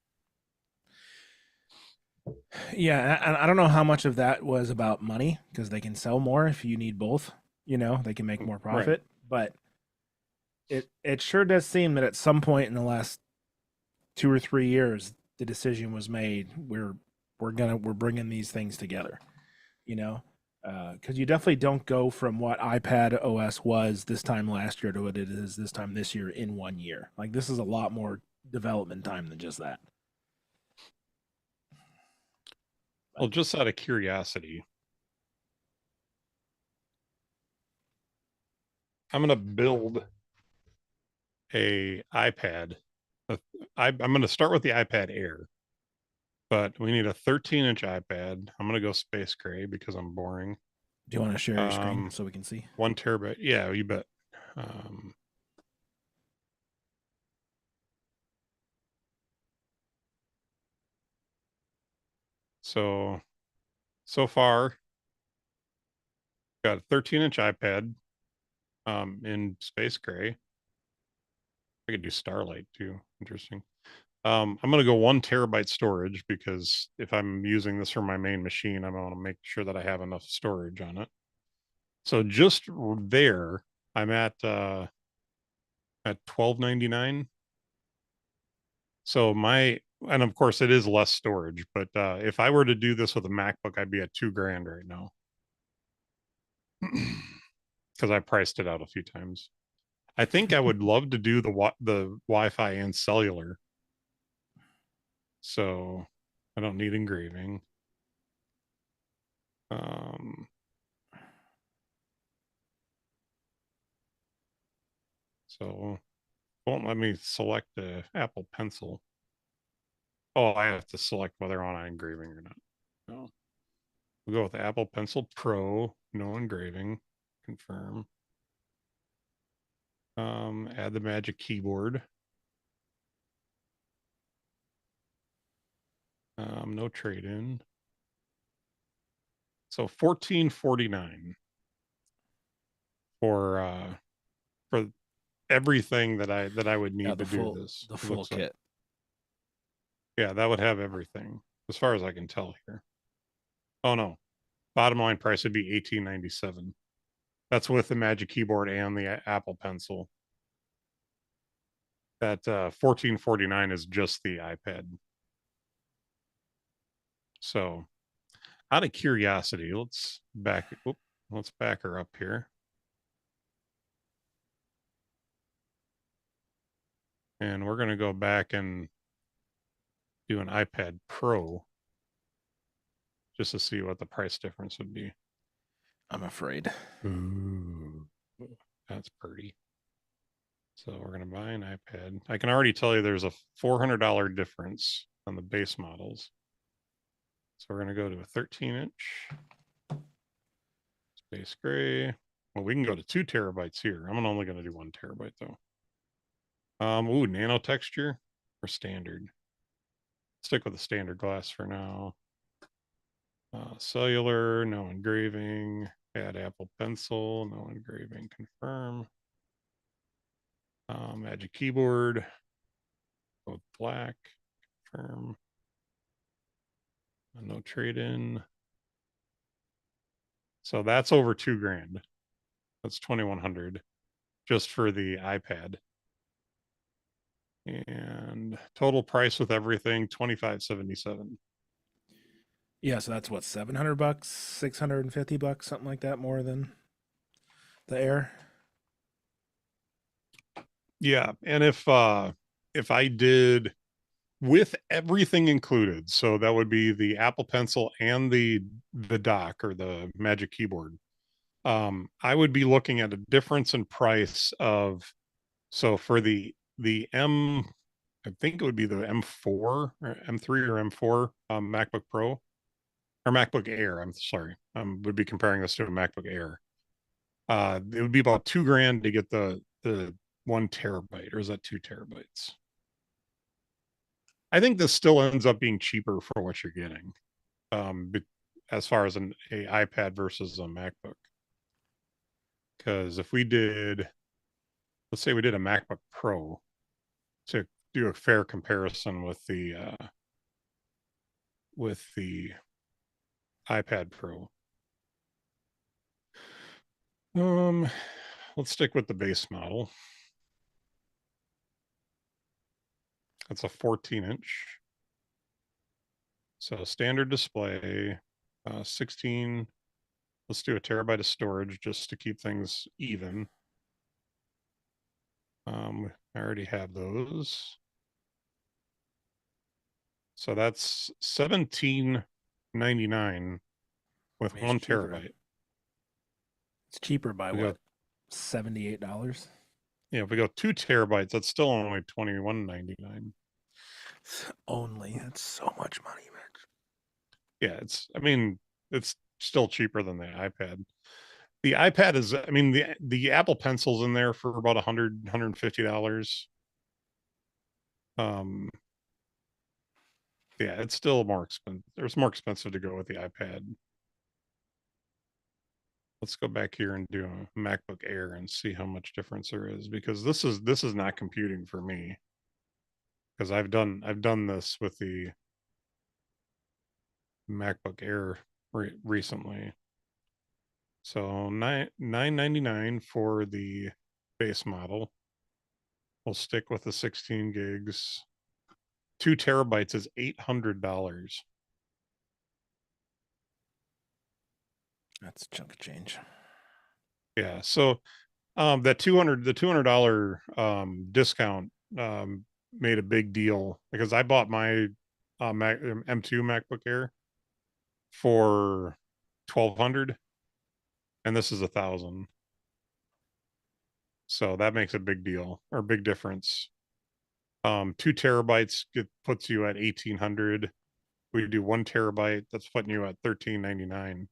Yeah, and I don't know how much of that was about money because they can sell more if you need both. They can make more Right. profit, but it sure does seem that at some point in the last 2 or 3 years, the decision was made. We're bringing these things together. You know, because you definitely don't go from what iPad OS was this time last year to what it is this time this year in 1 year. Like this is a lot more development time than just that. Well, just out of curiosity, I'm going to build a iPad. I'm going to start with the iPad Air, but we need a 13-inch iPad. I'm going to go space gray because I'm boring. Do you want to share your screen so we can see? 1 terabyte. Yeah, you bet. Um, so far, got a 13-inch iPad in space gray. I could do Starlight too. Interesting. I'm going to go 1 terabyte storage because if I'm using this for my main machine, I want to make sure that I have enough storage on it. So just there, I'm at $12.99. So and of course it is less storage, but if I were to do this with a MacBook, I'd be at $2,000 right now because I priced it out a few times. I think I would love to do the Wi-Fi and cellular, so I don't need engraving. Um, so won't let me select the Apple Pencil. Oh, I have to select whether I want engraving or not. No. We'll go with the Apple Pencil Pro, no engraving, confirm. Add the Magic Keyboard. No trade-in. So $14.49 for everything that I would Yeah, need the to do full this. the It full looks like, kit. yeah, that would have everything as far as I can tell here. Oh no, bottom line price would be $18.97. That's with the Magic Keyboard and the Apple Pencil. That $14.49 is just the iPad. So, out of curiosity, let's back her up here, and we're gonna go back and do an iPad Pro just to see what the price difference would be. I'm afraid. Ooh, that's pretty. So we're gonna buy an iPad. I can already tell you there's a $400 difference on the base models. So we're gonna go to a 13-inch space gray. Well, we can go to 2 terabytes here. I'm only gonna do 1 terabyte though. Nano texture or standard. Stick with the standard glass for now. Cellular, no engraving. Add Apple Pencil, no engraving. Confirm. Magic Keyboard, both black. Confirm. No trade in. So that's over $2,000. That's 2,100 just for the iPad. And total price with everything 25.77. Yeah, so that's what, $700, $650, something like that, more than the Air. Yeah, and if I did with everything included, so that would be the Apple Pencil and the dock or the Magic Keyboard. I would be looking at a difference in price of, so for the I think it would be the M4 or M3 or M4 MacBook Pro or MacBook Air. I'm sorry. Would be comparing this to a MacBook Air. It would be about $2,000 to get the 1 TB, or is that 2 TB? I think this still ends up being cheaper for what you're getting. As far as a iPad versus a MacBook. Because if we did, let's say we did a MacBook Pro to do a fair comparison with the iPad Pro. Let's stick with the base model. That's a 14-inch. So standard display, 16. Let's do a terabyte of storage just to keep things even. I already have those. So that's $17.99 with 1 TB. It's cheaper by what? $78? Yeah, if we go 2 TB, that's still only $21.99. Only. That's so much money, Mitch. Yeah, it's still cheaper than the iPad. The iPad is, the Apple Pencil's in there for about $150. Yeah, it's still more expensive. It's more expensive to go with the iPad. Let's go back here and do a MacBook Air and see how much difference there is, because this is not computing for me, because I've done this with the MacBook Air recently. So $9.99 for the base model. We'll stick with the 16 gigs. 2 TB is $800. That's a chunk of change. Yeah. So that the $200 discount made a big deal, because I bought my M2 MacBook Air for 1,200, and this is 1,000. So that makes a big deal, or big difference. 2 TB puts you at 1,800. We do 1 TB, that's putting you at 13.99.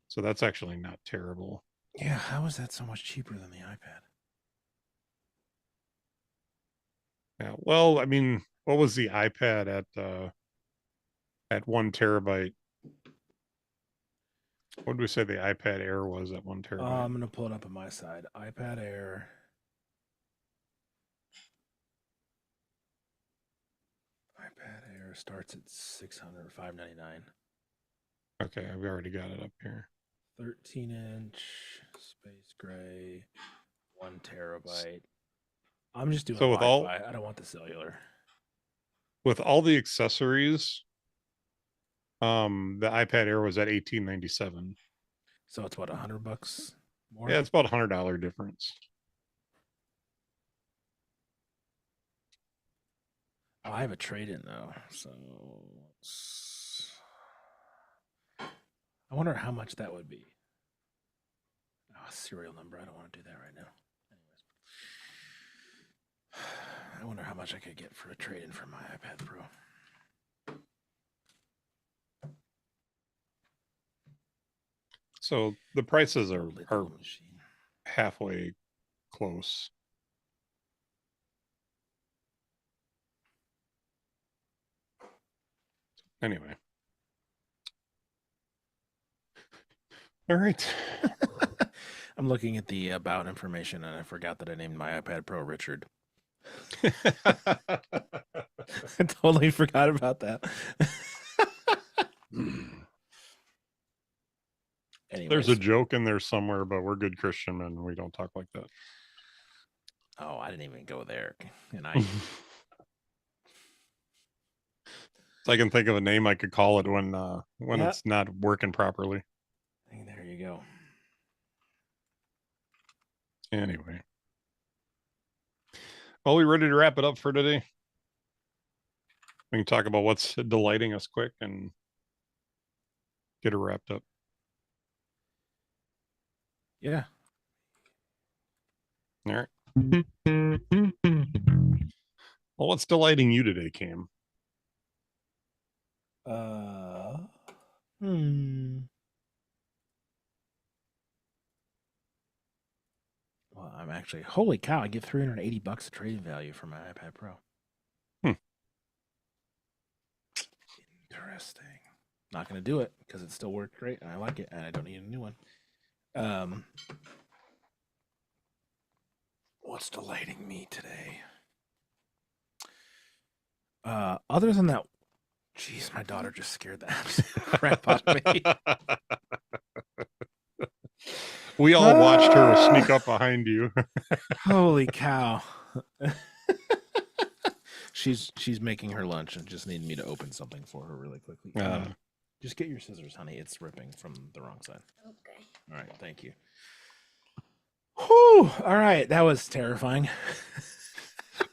So that's actually not terrible. Yeah, how is that so much cheaper than the iPad? Yeah, well, what was the iPad at 1 TB? What did we say the iPad Air was at 1 TB? I'm gonna pull it up on my side. iPad Air. iPad Air starts at 600 or 599. Okay, I've already got it up here. 13-inch, space gray, 1 TB. I'm just doing So with Wi-Fi. I don't want the cellular. With all the accessories, the iPad Air was at 1897. So it's what, $100 more? Yeah, it's about $100 difference. Oh, I have a trade-in though, so I wonder how much that would be. Oh, serial number. I don't want to do that right now. Anyways, I wonder how much I could get for a trade-in for my iPad Pro. So the prices are halfway close. Anyway. All right. I'm looking at the about information, and I forgot that I named my iPad Pro Richard. I totally forgot about that. Anyways. There's a joke in there somewhere, but we're good Christian men. We don't talk like that. Oh, I didn't even go there. And I can think of a name I could call it when it's not working properly. There you go. Anyway, well, we ready to wrap it up for today? We can talk about what's delighting us quick and get it wrapped up. Yeah. All right. Well, what's delighting you today, Cam? Well, I'm actually, holy cow, I get $380 of trading value for my iPad Pro. Interesting. Not going to do it because it still worked great and I like it and I don't need a new one. What's delighting me today? Other than that, jeez, my daughter just scared the absolute crap out of me. We all watched her sneak up behind you. Holy cow. She's making her lunch and just needed me to open something for her really quickly. Just get your scissors, honey. It's ripping from the wrong side. Okay. All right, thank you. Whew. All right, that was terrifying.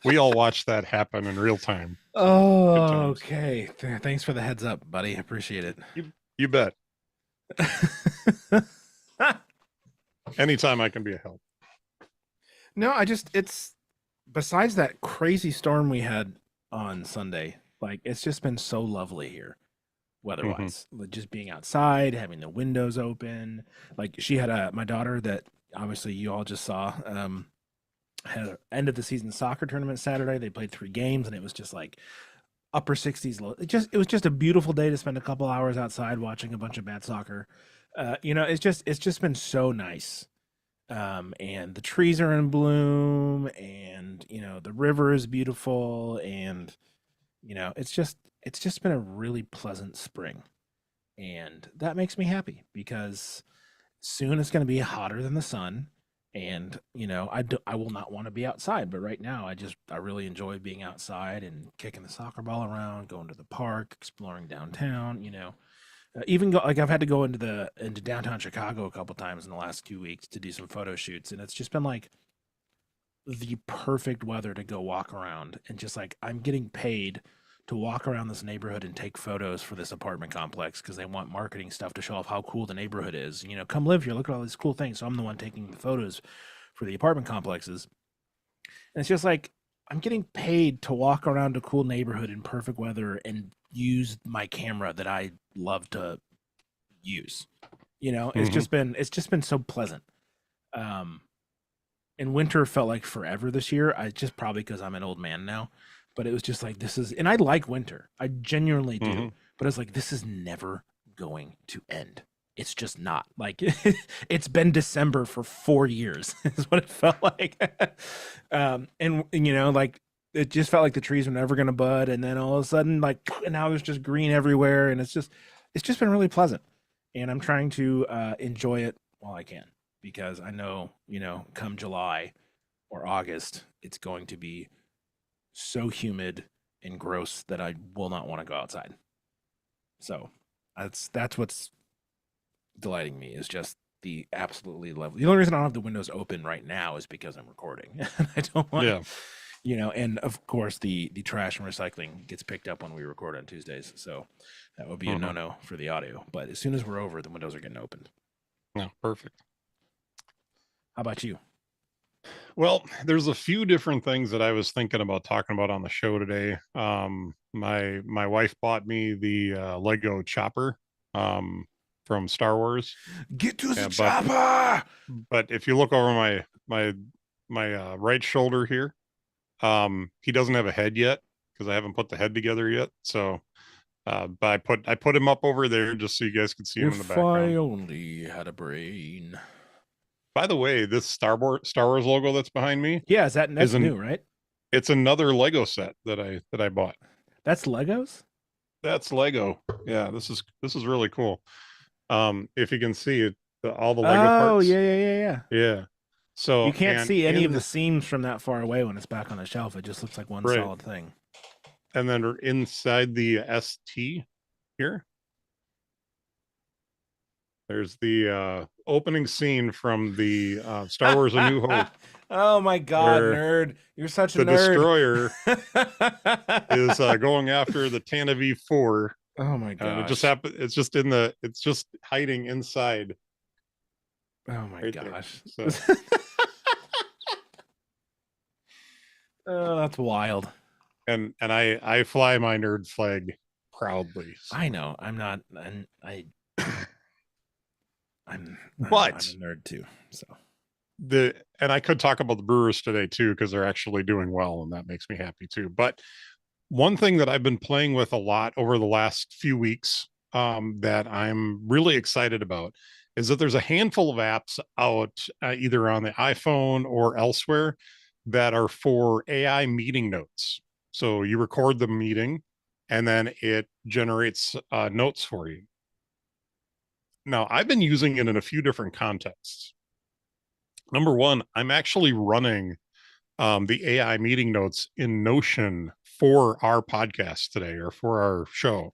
We all watched that happen in real time. Oh, okay. Thanks for the heads up, buddy. I appreciate it. You bet. Anytime I can be a help. No, it's besides that crazy storm we had on Sunday, like it's just been so lovely here weather-wise. Just being outside, having the windows open. Like she had my daughter that obviously you all just saw had an end of the season soccer tournament Saturday. They played 3 games and it was just like upper 60s low. It was just a beautiful day to spend a couple hours outside watching a bunch of bad soccer. It's just been so nice. And the trees are in bloom and the river is beautiful and it's just been a really pleasant spring. And that makes me happy because soon it's going to be hotter than the sun. And I will not want to be outside, but right now I really enjoy being outside and kicking the soccer ball around, going to the park, exploring downtown. Even I've had to go into downtown Chicago a couple times in the last 2 weeks to do some photo shoots, and it's just been like the perfect weather to go walk around. And just like I'm getting paid to walk around this neighborhood and take photos for this apartment complex because they want marketing stuff to show off how cool the neighborhood is. Come live here, look at all these cool things. So I'm the one taking the photos for the apartment complexes. And it's just like I'm getting paid to walk around a cool neighborhood in perfect weather and use my camera that I love to use. It's just been so pleasant. And winter felt like forever this year. I just probably because I'm an old man now. But it was just like, and I like winter. I genuinely do. But it's like, this is never going to end. It's just not. Like, it's been December for 4 years is what it felt like. Like, it just felt like the trees were never going to bud. And then all of a sudden, like, and now there's just green everywhere. And it's just been really pleasant. And I'm trying to enjoy it while I can. Because I know, come July or August, it's going to be so humid and gross that I will not want to go outside. So that's what's delighting me is just the absolutely lovely. The only reason I don't have the windows open right now is because I'm recording. I don't want, and of course the trash and recycling gets picked up when we record on Tuesdays. So that would be a no-no for the audio. But as soon as we're over, the windows are getting opened. Yeah, perfect. How about you? Well, there's a few different things that I was thinking about talking about on the show today. My wife bought me the Lego chopper from Star Wars. Get to the chopper! But if you look over my right shoulder here, he doesn't have a head yet because I haven't put the head together yet. So, but I put him up over there just so you guys can see him in the background. If I only had a brain. By the way, this Star Wars logo that's behind me. Yeah, that's new, right? It's another Lego set that I bought. That's Legos? That's Lego. Yeah, this is really cool. If you can see it, all the Lego parts. Oh, yeah. Yeah. So you can't see any of the seams from that far away when it's back on the shelf. It just looks like one solid thing. And then inside the ST here, there's the opening scene from the Star Wars: A New Hope, Oh my God, where nerd. You're such a the nerd. destroyer is going after the Tana V4, Oh my and it just gosh. happened. It's just hiding inside Oh my right there. gosh. So, Oh, that's wild. and I fly my nerd flag proudly. I So, know. I'm not I'm but a nerd too. So and I could talk about the Brewers today too, because they're actually doing well, and that makes me happy too. But one thing that I've been playing with a lot over the last few weeks, that I'm really excited about, is that there's a handful of apps out, either on the iPhone or elsewhere, that are for AI meeting notes. So you record the meeting and then it generates notes for you. Now, I've been using it in a few different contexts. Number one, I'm actually running the AI meeting notes in Notion for our podcast today, or for our show.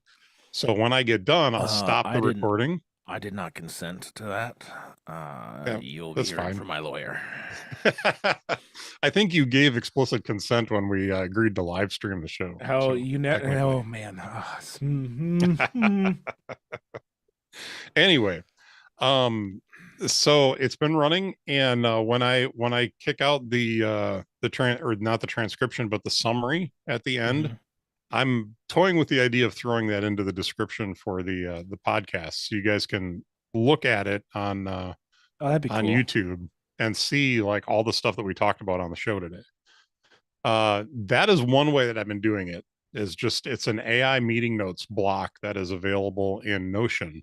So when I get done, I'll stop the recording. I did not consent to that. Yeah, You'll be that's hearing fine. from my lawyer. I think you gave explicit consent when we agreed to live stream the show. How So you technically, oh man. Mhm. anyway, um, so it's been running, and when I kick out or not the transcription, but the summary at the end, Mhm. I'm toying with the idea of throwing that into the description for the podcast, so you guys can look at it Oh, that'd be on cool. YouTube and see like all the stuff that we talked about on the show today. That is one way that I've been doing it. Is just it's an AI meeting notes block that is available in Notion.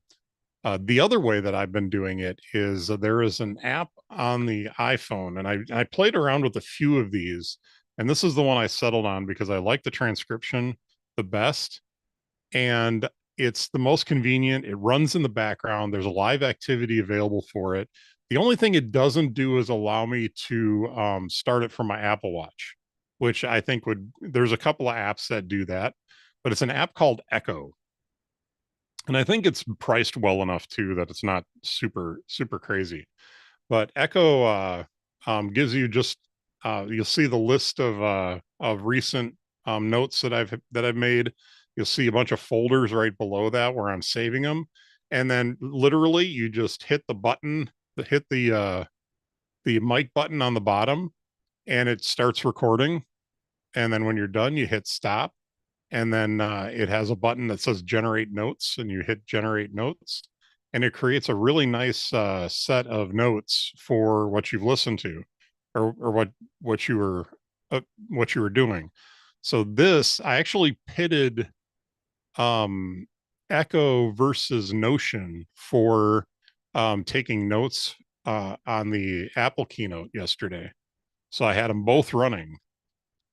The other way that I've been doing it is, there is an app on the iPhone, and I played around with a few of these, and this is the one I settled on because I like the transcription the best, and it's the most convenient. It runs in the background. There's a live activity available for it. The only thing it doesn't do is allow me to start it from my Apple Watch, which I think would. There's a couple of apps that do that, but it's an app called Echo, and I think it's priced well enough too that it's not super crazy. But Echo gives you just you'll see the list of recent notes that I've made. You'll see a bunch of folders right below that where I'm saving them, and then literally you just hit the button, hit the mic button on the bottom, and it starts recording. And then when you're done, you hit stop, and then it has a button that says generate notes, and you hit generate notes, and it creates a really nice set of notes for what you've listened to, or what you were uh, what you were doing. So this, I actually pitted um Echo versus Notion for taking notes on the Apple keynote yesterday. So I had them both running.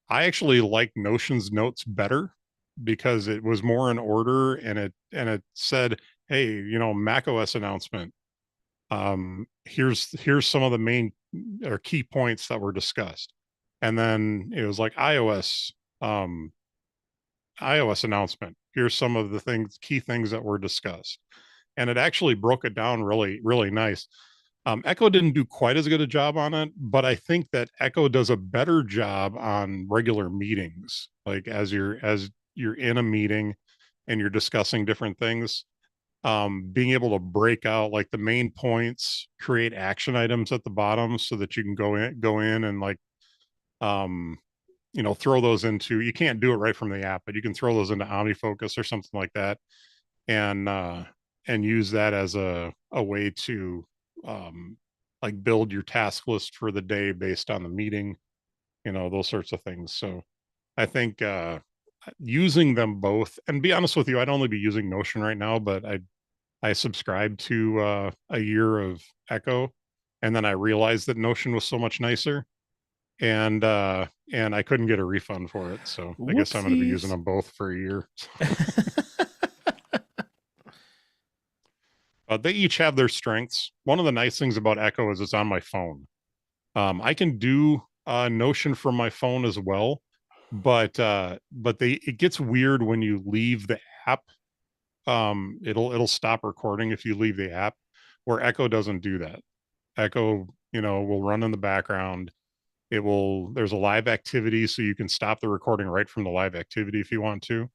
I actually like Notion's notes better because it was more in order, and it said, "Hey, macOS announcement. Here's some of the main or key points that were discussed." And then it was like um iOS announcement. Here's some of the key things that were discussed. And it actually broke it down really nice. Echo didn't do quite as good a job on it, but I think that Echo does a better job on regular meetings. Like as you're in a meeting and you're discussing different things, being able to break out like the main points, create action items at the bottom so that you can go in and like um, throw those into. You can't do it right from the app, but you can throw those into OmniFocus or something like that, and use that as a way to like build your task list for the day based on the meeting, those sorts of things. So I think using them both, and be honest with you, I'd only be using Notion right now, but I subscribed to a year of Echo, and then I realized that Notion was so much nicer, and I couldn't get a refund for it. So I guess I'm going to be using Whoopsies. them both for a year. They each have their strengths. One of the nice things about Echo is it's on my phone. I can do Notion from my phone as well, but it gets weird when you leave the app. It'll stop recording if you leave the app. where Echo doesn't do that. Echo, will run in the background. There's a live activity, so you can stop the recording right from the live activity if you want to.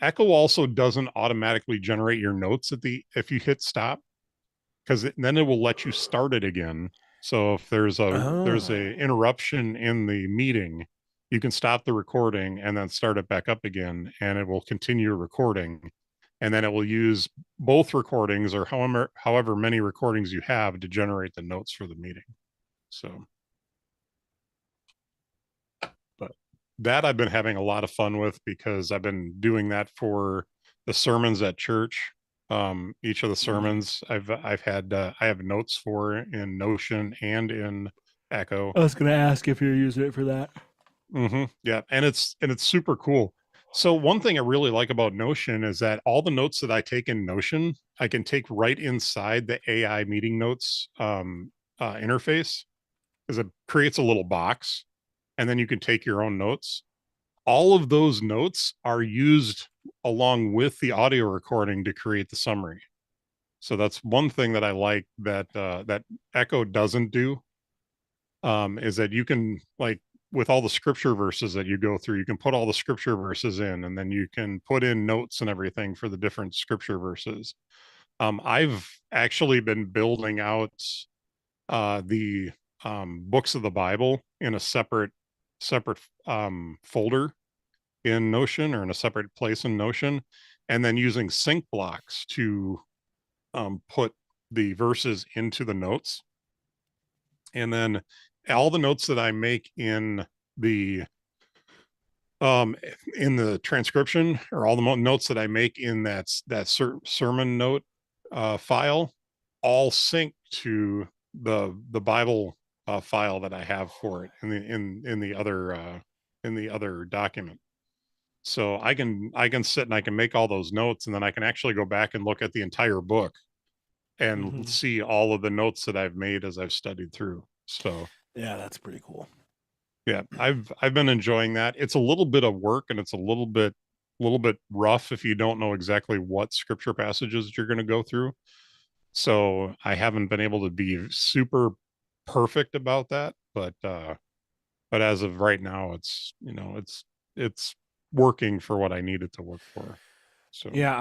Echo also doesn't automatically generate your notes if you hit stop, because then it will let you start it again. So if there's a interruption in the meeting, you can stop the recording and then start it back up again, and it will continue recording. And then it will use both recordings, or however many recordings you have, to generate the notes for the meeting. So, but that I've been having a lot of fun with, because I've been doing that for the sermons at church. Each of the sermons I have notes for in Notion and in Echo. I was gonna ask if you're using it for that. Yeah, and it's super cool. So one thing I really like about Notion is that all the notes that I take in Notion, I can take right inside the AI meeting notes interface, because it creates a little box, and then you can take your own notes. All of those notes are used along with the audio recording to create the summary. So that's one thing that I like that Echo doesn't do, is that you can, like, with all the scripture verses that you go through, you can put all the scripture verses in, and then you can put in notes and everything for the different scripture verses. I've actually been building out the books of the Bible in a separate folder in Notion, or in a separate place in Notion, and then using sync blocks to put the verses into the notes. And then all the notes that I make the um in the transcription, or all the notes that I make in that sermon note file, all sync to the Bible file that I have for it in the other document. So I can sit and I can make all those notes, and then I can actually go back and look at the entire book and see all of the notes that I've made as I've studied through. So Yeah, that's pretty cool. yeah, I've been enjoying that. It's a little bit of work, and it's a little bit rough if you don't know exactly what scripture passages you're going to go through. So I haven't been able to be super perfect about that, but as of right now, it's working for what I need it to work for. So Yeah,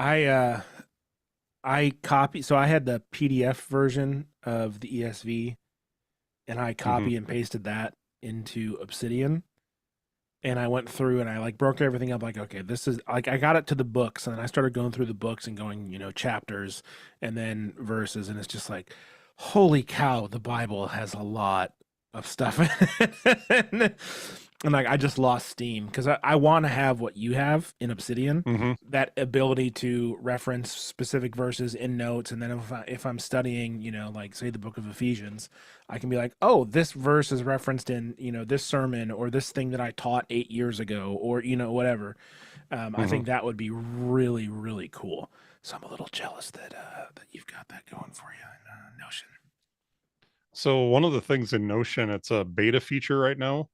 I copy. So I had the PDF version of the ESV, and I mhm. copy and pasted that into Obsidian. And I went through and I like broke everything up. Like, okay, this is like I got it to the books, and then I started going through the books and going, chapters and then verses, and it's just like, holy cow, the Bible has a lot of stuff in it. And like I just lost steam because I want to have what you have in Obsidian, Mhm. that ability to reference specific verses in notes, and then if I'm studying, like say the book of Ephesians, I can be like, oh, this verse is referenced in this sermon or this thing that I taught 8 years ago, or whatever. I Mhm. think that would be really really cool. So I'm a little jealous that you've got that going for you in Notion. So one of the things in Notion, it's a beta feature right now,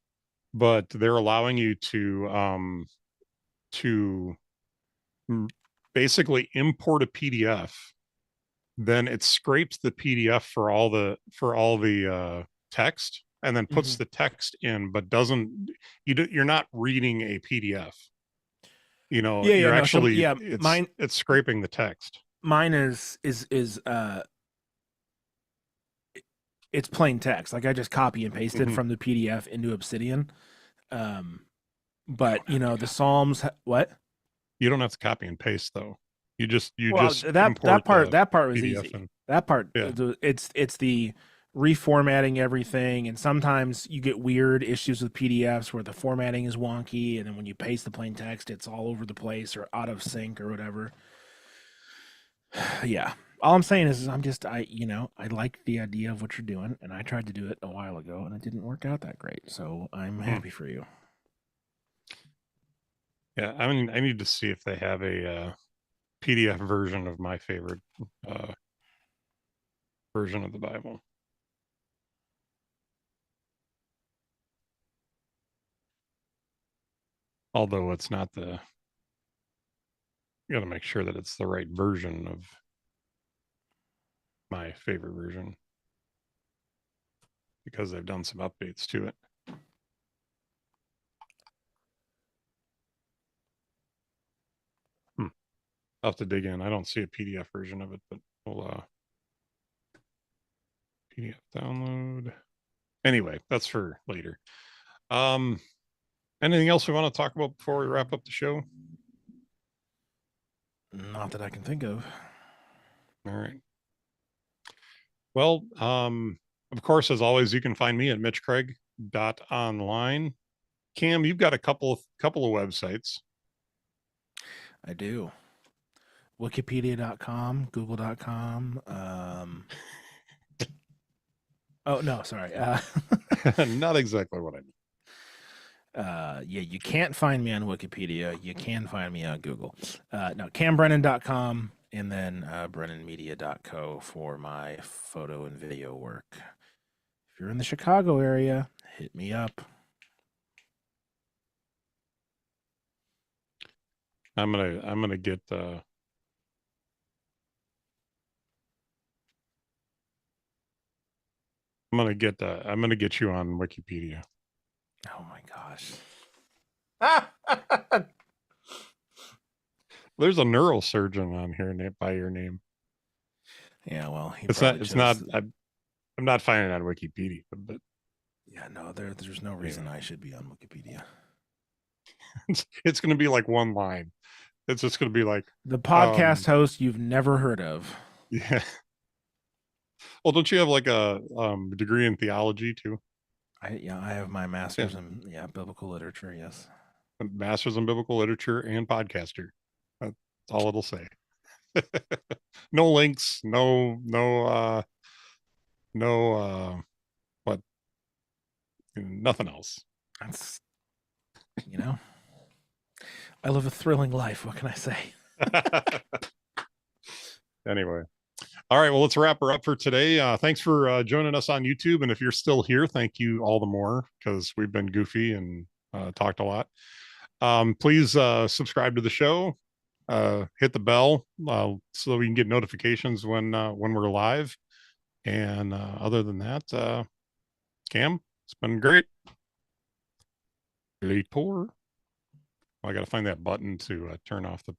but they're allowing you to mm, basically import a PDF. Then it scrapes the PDF for all the text, and then puts Hmm. the text in, but doesn't you're not reading a PDF. Yeah, You're no, some actually yeah, it's scraping the text. mine is it's plain text. Like I just copy and pasted Mhm. from the PDF into Obsidian. Um, You but don't have to the copy. Psalms, what? You don't have to copy and paste though. You Well, just that import that part the that part was PDF easy. and That part, yeah. it's the reformatting everything, and sometimes you get weird issues with PDFs where the formatting is wonky, and then when you paste the plain text, it's all over the place or out of sync or whatever. Yeah. All I'm saying is I like the idea of what you're doing, and I tried to do it a while ago, and it didn't work out that great. So I'm Hmm. happy for you. Yeah, I mean, I need to see if they have a PDF version of my favorite uh, version of the Bible. Although it's not you got to make sure that it's the right version of my favorite version because they've done some updates to it. I'll have to dig in. I don't see a PDF version of it, but we'll PDF download. Anyway, that's for later. Anything else we want to talk about before we wrap up the show? Not that I can think of. All right. Well, of course, as always, you can find me at mitchcraig.online. Cam, you've got a couple of websites. I do. Wikipedia.com, Google.com. Oh, no, sorry. Not exactly what I mean. Yeah, you can't find me on Wikipedia. You can find me on Google. No, cambrennan.com and then brennanmedia.co for my photo and video work. If you're in the Chicago area, hit me up. I'm gonna get I'm gonna get you on Wikipedia. Oh my gosh. There's a neurosurgeon on here by your name. Yeah, well, It's not. I'm not finding it on Wikipedia, but yeah, no, there's no reason I should be on Wikipedia. It's going to be like one line. It's just going to be like the podcast host you've never heard of. Yeah. Well, don't you have like a degree in theology too? I have my master's in biblical literature. Yes, a master's in biblical literature and podcaster. That's all it'll say. No links. But nothing else. That's I live a thrilling life. What can I say? Anyway. All right. Well, let's wrap her up for today. Thanks for joining us on YouTube. And if you're still here, thank you all the more because we've been goofy and talked a lot. Please subscribe to the show. Hit the bell so we can get notifications when we're live. And other than that, Cam, it's been great. Later. I got to find that button to turn off the